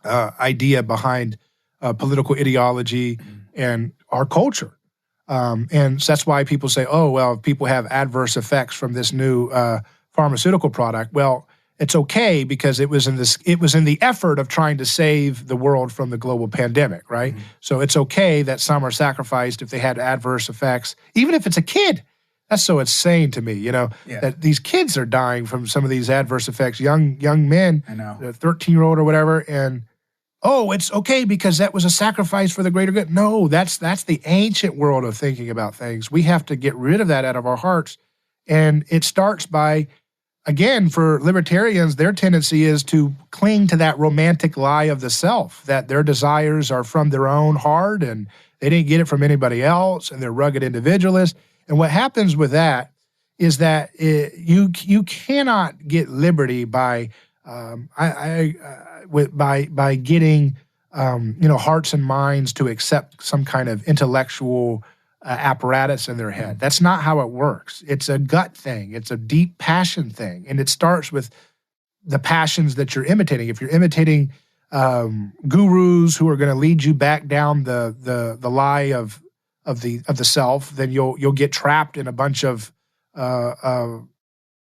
idea behind political ideology and our culture. And so that's why people say, oh, well, people have adverse effects from this new pharmaceutical product. Well, it's okay because it was in the effort of trying to save the world from the global pandemic, right? Mm-hmm. So it's okay that some are sacrificed if they had adverse effects, even if it's a kid. That's so insane to me, that these kids are dying from some of these adverse effects, young men, I know, 13-year-old or whatever, and oh, it's okay because that was a sacrifice for the greater good. No, that's the ancient world of thinking about things. We have to get rid of that out of our hearts. And it starts by, again, for libertarians, their tendency is to cling to that romantic lie of the self, that their desires are from their own heart and they didn't get it from anybody else, and they're rugged individualists. And what happens with that is that you cannot get liberty by getting hearts and minds to accept some kind of intellectual apparatus in their head. That's not how it works. It's a gut thing. It's a deep passion thing, and it starts with the passions that you're imitating. If you're imitating gurus who are going to lead you back down the lie of of the self, then you'll get trapped in a bunch of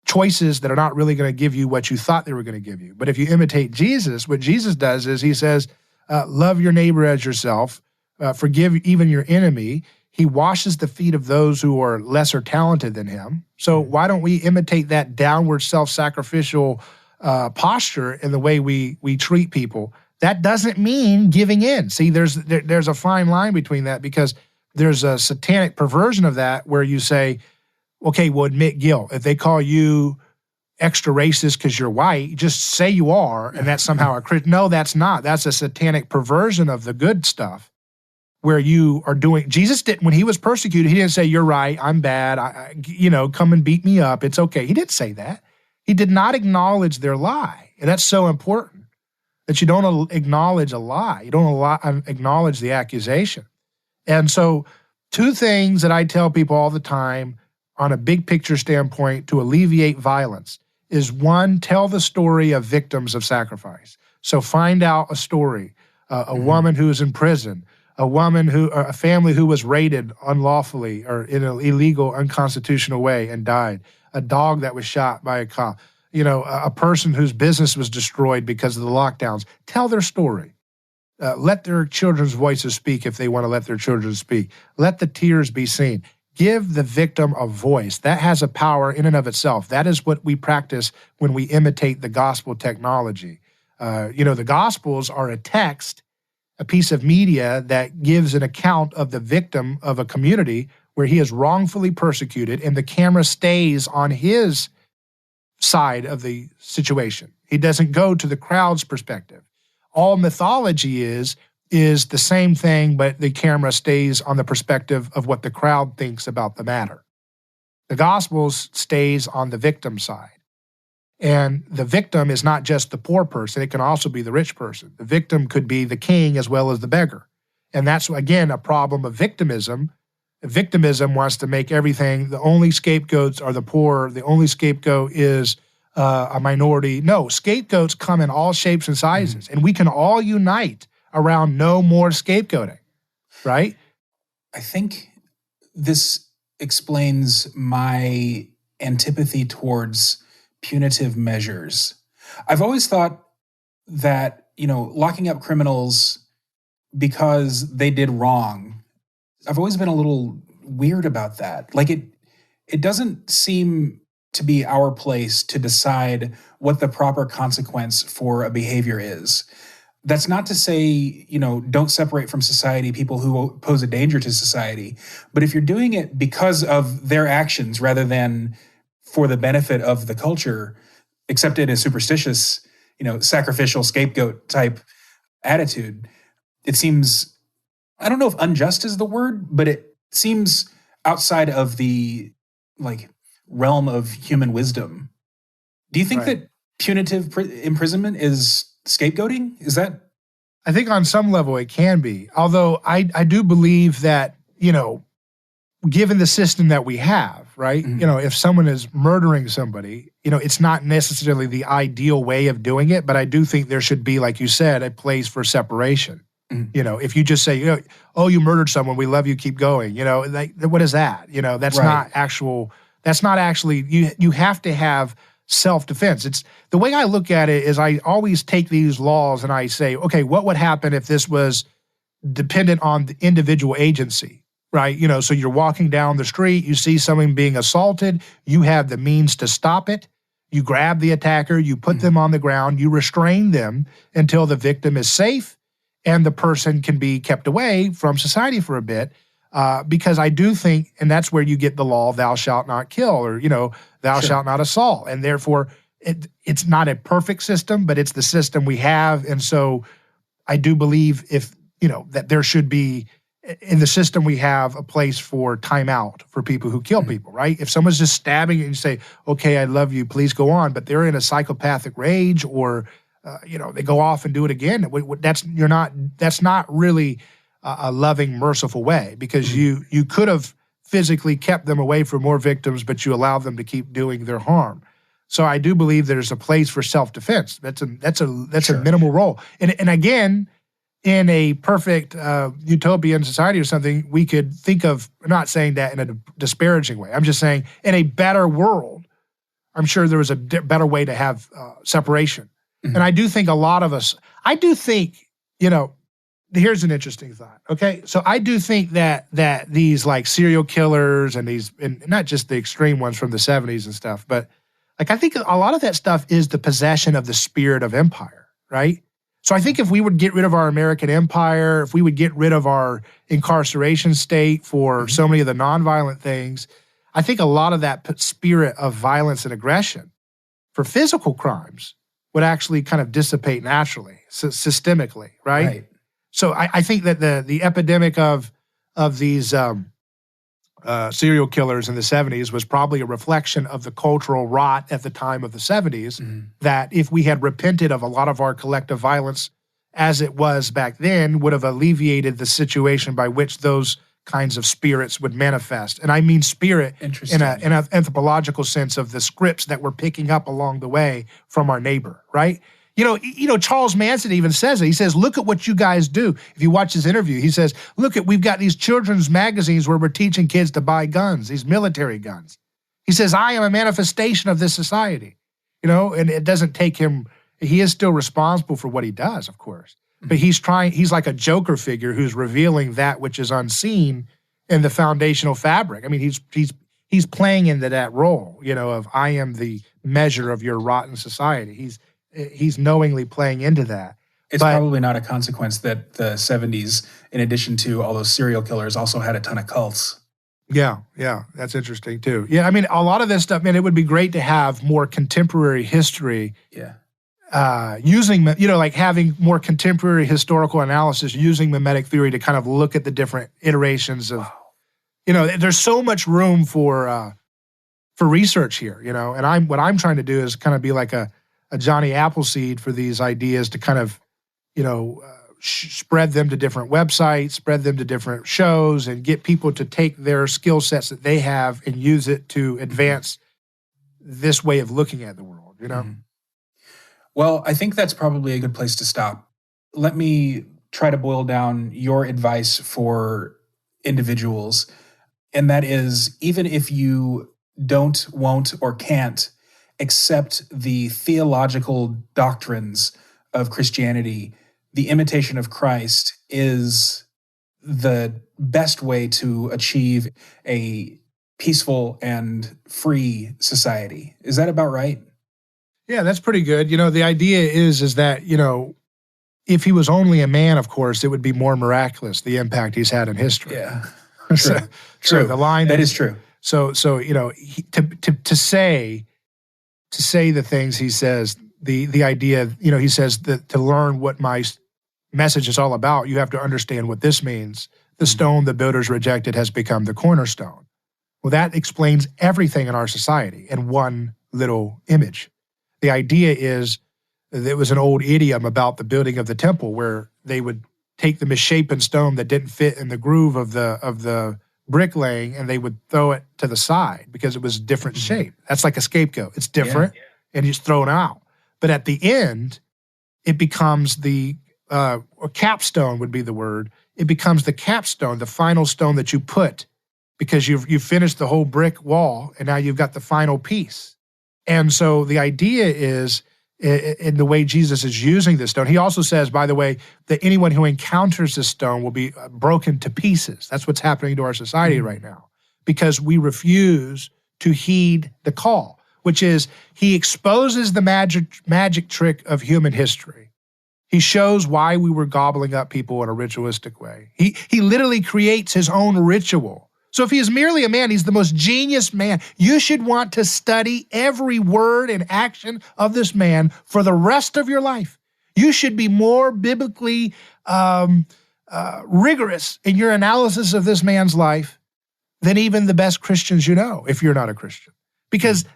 choices that are not really going to give you what you thought they were going to give you. But if you imitate Jesus, what Jesus does is he says, love your neighbor as yourself, forgive even your enemy. He washes the feet of those who are lesser talented than him. So why don't we imitate that downward self-sacrificial posture in the way we treat people? That doesn't mean giving in. See, there's a fine line between that, because there's a satanic perversion of that where you say, okay, well, admit guilt. If they call you extra racist because you're white, just say you are, and that's somehow a Christian. No, that's not. That's a satanic perversion of the good stuff, where you are doing. Jesus didn't, when he was persecuted, he didn't say, you're right, I'm bad, come and beat me up, it's okay. He didn't say that. He did not acknowledge their lie. And that's so important, that you don't acknowledge a lie. You don't acknowledge the accusation. And so 2 things that I tell people all the time on a big picture standpoint to alleviate violence is, 1, tell the story of victims of sacrifice. So find out a story, a woman who is in prison, a family who was raided unlawfully or in an illegal, unconstitutional way and died, a dog that was shot by a cop, a person whose business was destroyed because of the lockdowns. Tell their story. Let their children's voices speak if they want to let their children speak. Let the tears be seen. Give the victim a voice. That has a power in and of itself. That is what we practice when we imitate the gospel technology. The Gospels are a text, a piece of media that gives an account of the victim of a community where he is wrongfully persecuted, and the camera stays on his side of the situation. He doesn't go to the crowd's perspective. All mythology is the same thing, but the camera stays on the perspective of what the crowd thinks about the matter. The Gospels stays on the victim side. And the victim is not just the poor person, it can also be the rich person. The victim could be the king as well as the beggar. And that's, again, a problem of victimism. Victimism wants to make everything, the only scapegoats are the poor, the only scapegoat is a minority. No, scapegoats come in all shapes and sizes, and we can all unite around no more scapegoating, right? I think this explains my antipathy towards punitive measures. I've always thought that, locking up criminals because they did wrong, I've always been a little weird about that. Like it doesn't seem to be our place to decide what the proper consequence for a behavior is. That's not to say, don't separate from society people who pose a danger to society. But if you're doing it because of their actions rather than for the benefit of the culture, except in a superstitious, sacrificial scapegoat type attitude, it seems, I don't know if unjust is the word, but it seems outside of the realm of human wisdom. Do you think that punitive imprisonment is scapegoating? Is that? I think on some level it can be. Although I do believe that, given the system that we have, right? Mm-hmm. If someone is murdering somebody, it's not necessarily the ideal way of doing it, but I do think there should be, like you said, a place for separation. Mm-hmm. If you just say, you murdered someone, we love you, keep going, what is that? That's not actually, you have to have self-defense. It's the way I look at it is I always take these laws and I say, okay, what would happen if this was dependent on the individual agency, right? So you're walking down the street, you see someone being assaulted, you have the means to stop it. You grab the attacker, you put them on the ground, you restrain them until the victim is safe and the person can be kept away from society for a bit. Because I do think, and that's where you get the law, thou shalt not kill, or, thou shalt not assault. And therefore, it's not a perfect system, but it's the system we have. And so I do believe that there should be, in the system we have, a place for timeout for people who kill people, right? If someone's just stabbing you and you say, okay, I love you, please go on, but they're in a psychopathic rage or, they go off and do it again, that's not really a loving, merciful way, because you could have physically kept them away from more victims, but you allow them to keep doing their harm. So I do believe there's a place for self-defense. That's a minimal role. And again, in a perfect utopian society or something, we could think of, I'm not saying that in a disparaging way, I'm just saying in a better world, I'm sure there was a better way to have separation. Mm-hmm. And I do think a lot of us, here's an interesting thought, okay? So I do think that these like serial killers and not just the extreme ones from the 70s and stuff, but like I think a lot of that stuff is the possession of the spirit of empire, right? So I think if we would get rid of our American empire, if we would get rid of our incarceration state for so many of the nonviolent things, I think a lot of that spirit of violence and aggression for physical crimes would actually kind of dissipate naturally, systemically, right? So I think that the epidemic of these serial killers in the 70s was probably a reflection of the cultural rot at the time of the 70s, that if we had repented of a lot of our collective violence as it was back then, would have alleviated the situation by which those kinds of spirits would manifest. And I mean spirit in an anthropological sense of the scripts that we're picking up along the way from our neighbor, right? You know, Charles Manson even says it. He says, look at what you guys do. If you watch his interview, he says, look, we've got these children's magazines where we're teaching kids to buy guns, these military guns. He says, I am a manifestation of this society, and it doesn't take him, he is still responsible for what he does, of course. But he's like a Joker figure who's revealing that which is unseen in the foundational fabric. I mean, he's playing into that role, of I am the measure of your rotten society. He's knowingly playing into that. It's probably not a consequence that the 70s, in addition to all those serial killers, also had a ton of cults. Yeah, that's interesting too. Yeah, I mean, a lot of this stuff, man, it would be great to have more contemporary history. Yeah. Using, like having more contemporary historical analysis using mimetic theory to kind of look at the different iterations of, there's so much room for research here, and what I'm trying to do is kind of be like a Johnny Appleseed for these ideas to kind of, spread them to different websites, spread them to different shows, and get people to take their skill sets that they have and use it to advance this way of looking at the world, Mm-hmm. Well, I think that's probably a good place to stop. Let me try to boil down your advice for individuals, and that is, even if you don't, won't, or can't accept the theological doctrines of Christianity, the imitation of Christ is the best way to achieve a peaceful and free society. Is that about right? Yeah, that's pretty good. The idea is that, if he was only a man, of course, it would be more miraculous, the impact he's had in history. Yeah, true. So the line that is true. So to say the things he says, the idea, he says that to learn what my message is all about, you have to understand what this means. The stone the builders rejected has become the cornerstone. Well, that explains everything in our society in one little image. The idea is there was an old idiom about the building of the temple where they would take the misshapen stone that didn't fit in the groove of the bricklaying, and they would throw it to the side because it was a different shape. That's like a scapegoat. It's different, and you just throw it out. But at the end, it becomes or capstone would be the word. It becomes the capstone, the final stone that you put, because you've finished the whole brick wall, and now you've got the final piece. And so the idea is, in the way Jesus is using this stone, he also says, by the way, that anyone who encounters this stone will be broken to pieces. That's what's happening to our society right now, because we refuse to heed the call, which is he exposes the magic trick of human history. He shows why we were gobbling up people in a ritualistic way. He literally creates his own ritual. So if he is merely a man, he's the most genius man. You should want to study every word and action of this man for the rest of your life. You should be more biblically rigorous in your analysis of this man's life than even the best Christians you know, if you're not a Christian. Because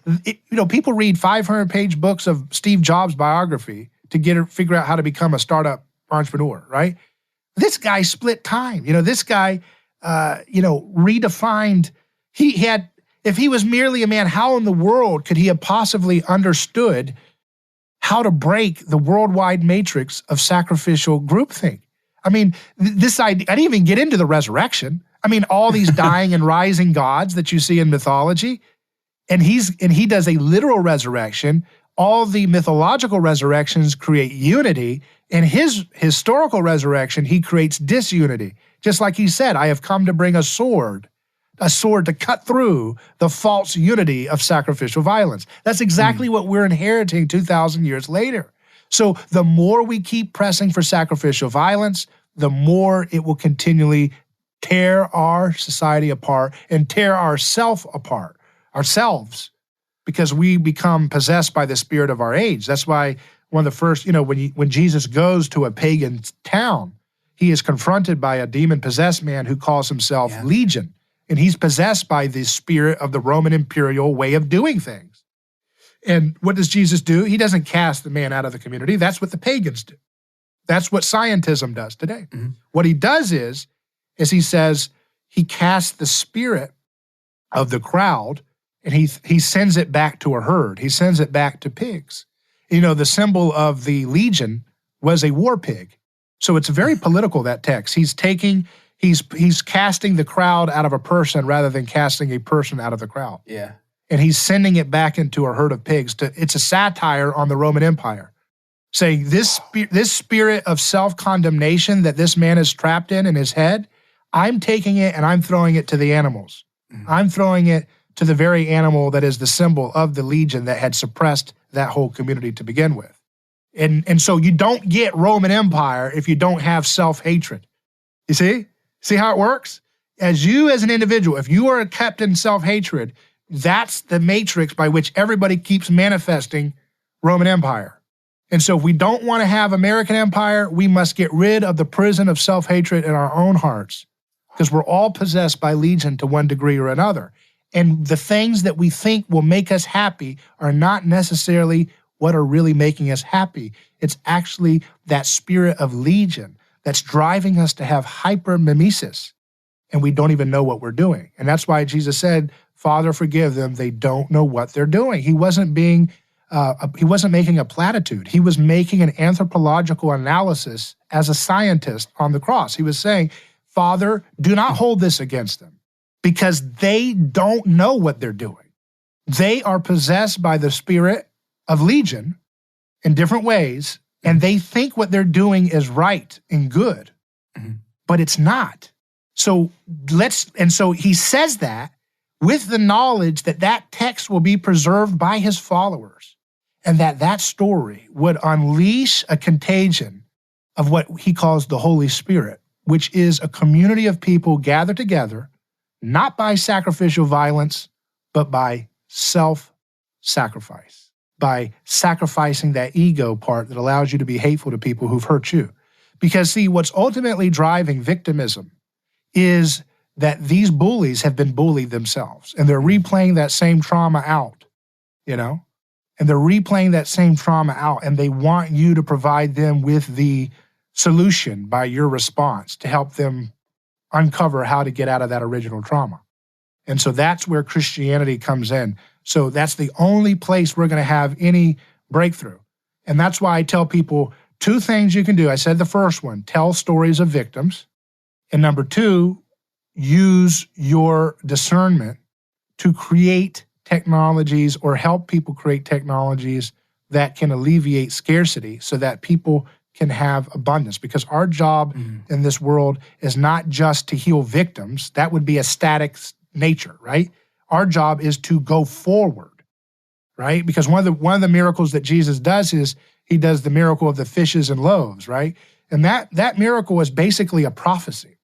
people read 500-page books of Steve Jobs' biography to figure out how to become a startup entrepreneur, right? This guy split time. This guy redefined. If he was merely a man, how in the world could he have possibly understood how to break the worldwide matrix of sacrificial groupthink? I mean, this idea, I didn't even get into the resurrection. I mean, all these dying and rising gods that you see in mythology, and he does a literal resurrection. All the mythological resurrections create unity. In his historical resurrection, he creates disunity. Just like he said, I have come to bring a sword to cut through the false unity of sacrificial violence. That's exactly what we're inheriting 2,000 years later. So the more we keep pressing for sacrificial violence, the more it will continually tear our society apart and tear ourselves, because we become possessed by the spirit of our age. That's why one of the first, when Jesus goes to a pagan town, he is confronted by a demon-possessed man who calls himself Legion, and he's possessed by the spirit of the Roman imperial way of doing things. And what does Jesus do? He doesn't cast the man out of the community. That's what the pagans do. That's what scientism does today. Mm-hmm. What he does is he says he casts the spirit of the crowd, and he sends it back to a herd. He sends it back to pigs. The symbol of the legion was a war pig. So it's very political, that text. He's casting the crowd out of a person rather than casting a person out of the crowd. Yeah. And he's sending it back into a herd of pigs. It's a satire on the Roman Empire, saying this spirit of self-condemnation that this man is trapped in his head, I'm taking it and I'm throwing it to the animals. Mm-hmm. I'm throwing it to the very animal that is the symbol of the legion that had suppressed that whole community to begin with. And so you don't get Roman Empire if you don't have self-hatred. You see? See how it works? As an individual, if you are kept in self-hatred, that's the matrix by which everybody keeps manifesting Roman Empire. And so if we don't want to have American Empire, we must get rid of the prison of self-hatred in our own hearts, because we're all possessed by legion to one degree or another. And the things that we think will make us happy are not necessarily what are really making us happy. It's actually that spirit of legion that's driving us to have hypermimesis, and we don't even know what we're doing. And that's why Jesus said, Father, forgive them, they don't know what they're doing. He wasn't making a platitude. He was making an anthropological analysis as a scientist on the cross. He was saying, Father, do not hold this against them, because they don't know what they're doing. They are possessed by the spirit of legion in different ways, and they think what they're doing is right and good, but it's not. So he says that with the knowledge that text will be preserved by his followers, and that story would unleash a contagion of what he calls the Holy Spirit, which is a community of people gathered together, not by sacrificial violence, but by self-sacrifice, by sacrificing that ego part that allows you to be hateful to people who've hurt you. Because see, what's ultimately driving victimism is that these bullies have been bullied themselves, and they're replaying that same trauma out, and they're replaying that same trauma out, and they want you to provide them with the solution by your response to help them uncover how to get out of that original trauma. And so that's where Christianity comes in. So that's the only place we're going to have any breakthrough. And that's why I tell people 2 things you can do. I said the first one, tell stories of victims. And number 2, use your discernment to create technologies or help people create technologies that can alleviate scarcity so that people can have abundance. Because our job in this world is not just to heal victims. That would be a static nature, right? Our job is to go forward, right? Because one of the miracles that Jesus does is he does the miracle of the fishes and loaves, right? And that miracle is basically a prophecy.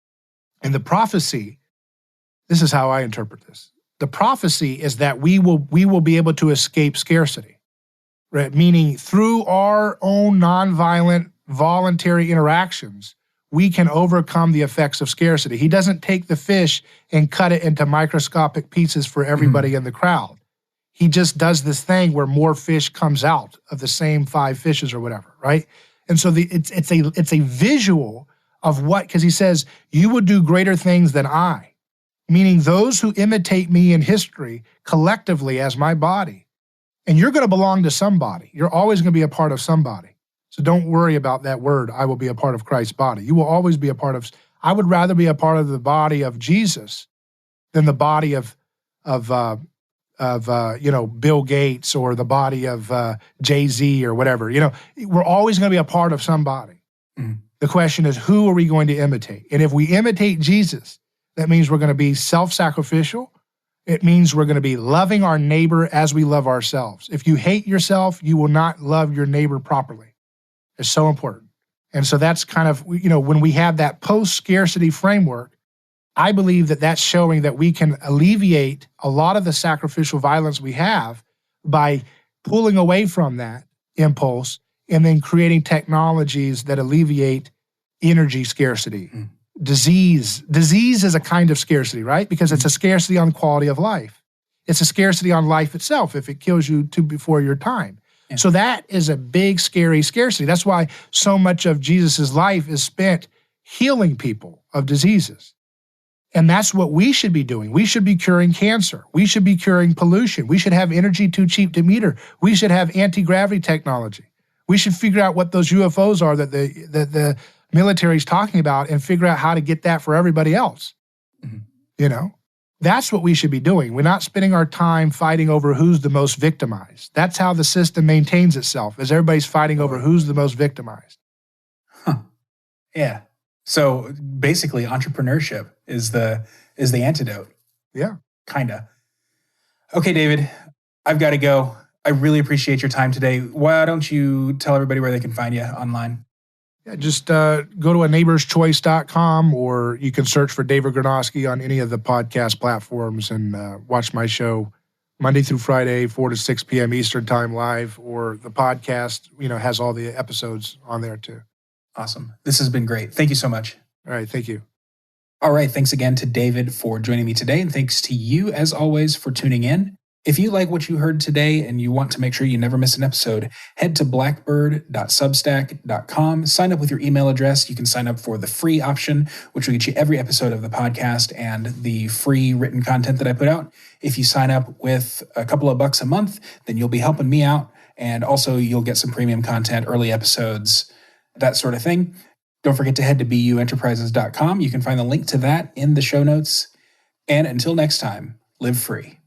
And the prophecy, this is how I interpret this. The prophecy is that we will be able to escape scarcity, right? Meaning through our own nonviolent, voluntary interactions, we can overcome the effects of scarcity. He doesn't take the fish and cut it into microscopic pieces for everybody in the crowd. He just does this thing where more fish comes out of the same 5 fishes or whatever, right? And so it's a visual of what, because he says, you will do greater things than I, meaning those who imitate me in history collectively as my body. And you're going to belong to somebody. You're always going to be a part of somebody. So don't worry about that word, I will be a part of Christ's body. You will always be a part of, I would rather be a part of the body of Jesus than the body of Bill Gates or the body of Jay-Z or whatever. We're always going to be a part of somebody. Mm. The question is, who are we going to imitate? And if we imitate Jesus, that means we're going to be self-sacrificial. It means we're going to be loving our neighbor as we love ourselves. If you hate yourself, you will not love your neighbor properly. It's so important. And so that's kind of, when we have that post-scarcity framework, I believe that that's showing that we can alleviate a lot of the sacrificial violence we have by pulling away from that impulse and then creating technologies that alleviate energy scarcity. Mm. Disease is a kind of scarcity, right? Because it's a scarcity on quality of life. It's a scarcity on life itself if it kills you before your time. Yeah. So that is a big, scary scarcity. That's why so much of Jesus's life is spent healing people of diseases. And that's what we should be doing. We should be curing cancer. We should be curing pollution. We should have energy too cheap to meter. We should have anti-gravity technology. We should figure out what those UFOs are that the military is talking about and figure out how to get that for everybody else. Mm-hmm. That's what we should be doing. We're not spending our time fighting over who's the most victimized. That's how the system maintains itself, is everybody's fighting over who's the most victimized. Huh. Yeah. So basically entrepreneurship is the antidote. Yeah. Kinda. Okay, David, I've got to go. I really appreciate your time today. Why don't you tell everybody where they can find you online? Yeah, just go to aneighborschoice.com, or you can search for David Gornoski on any of the podcast platforms and watch my show Monday through Friday, 4 to 6 p.m. Eastern Time live, or the podcast, has all the episodes on there too. Awesome. This has been great. Thank you so much. All right. Thank you. All right. Thanks again to David for joining me today. And thanks to you, as always, for tuning in. If you like what you heard today and you want to make sure you never miss an episode, head to blackbird.substack.com. Sign up with your email address. You can sign up for the free option, which will get you every episode of the podcast and the free written content that I put out. If you sign up with a couple of bucks a month, then you'll be helping me out. And also you'll get some premium content, early episodes, that sort of thing. Don't forget to head to buenterprises.com. You can find the link to that in the show notes. And until next time, live free.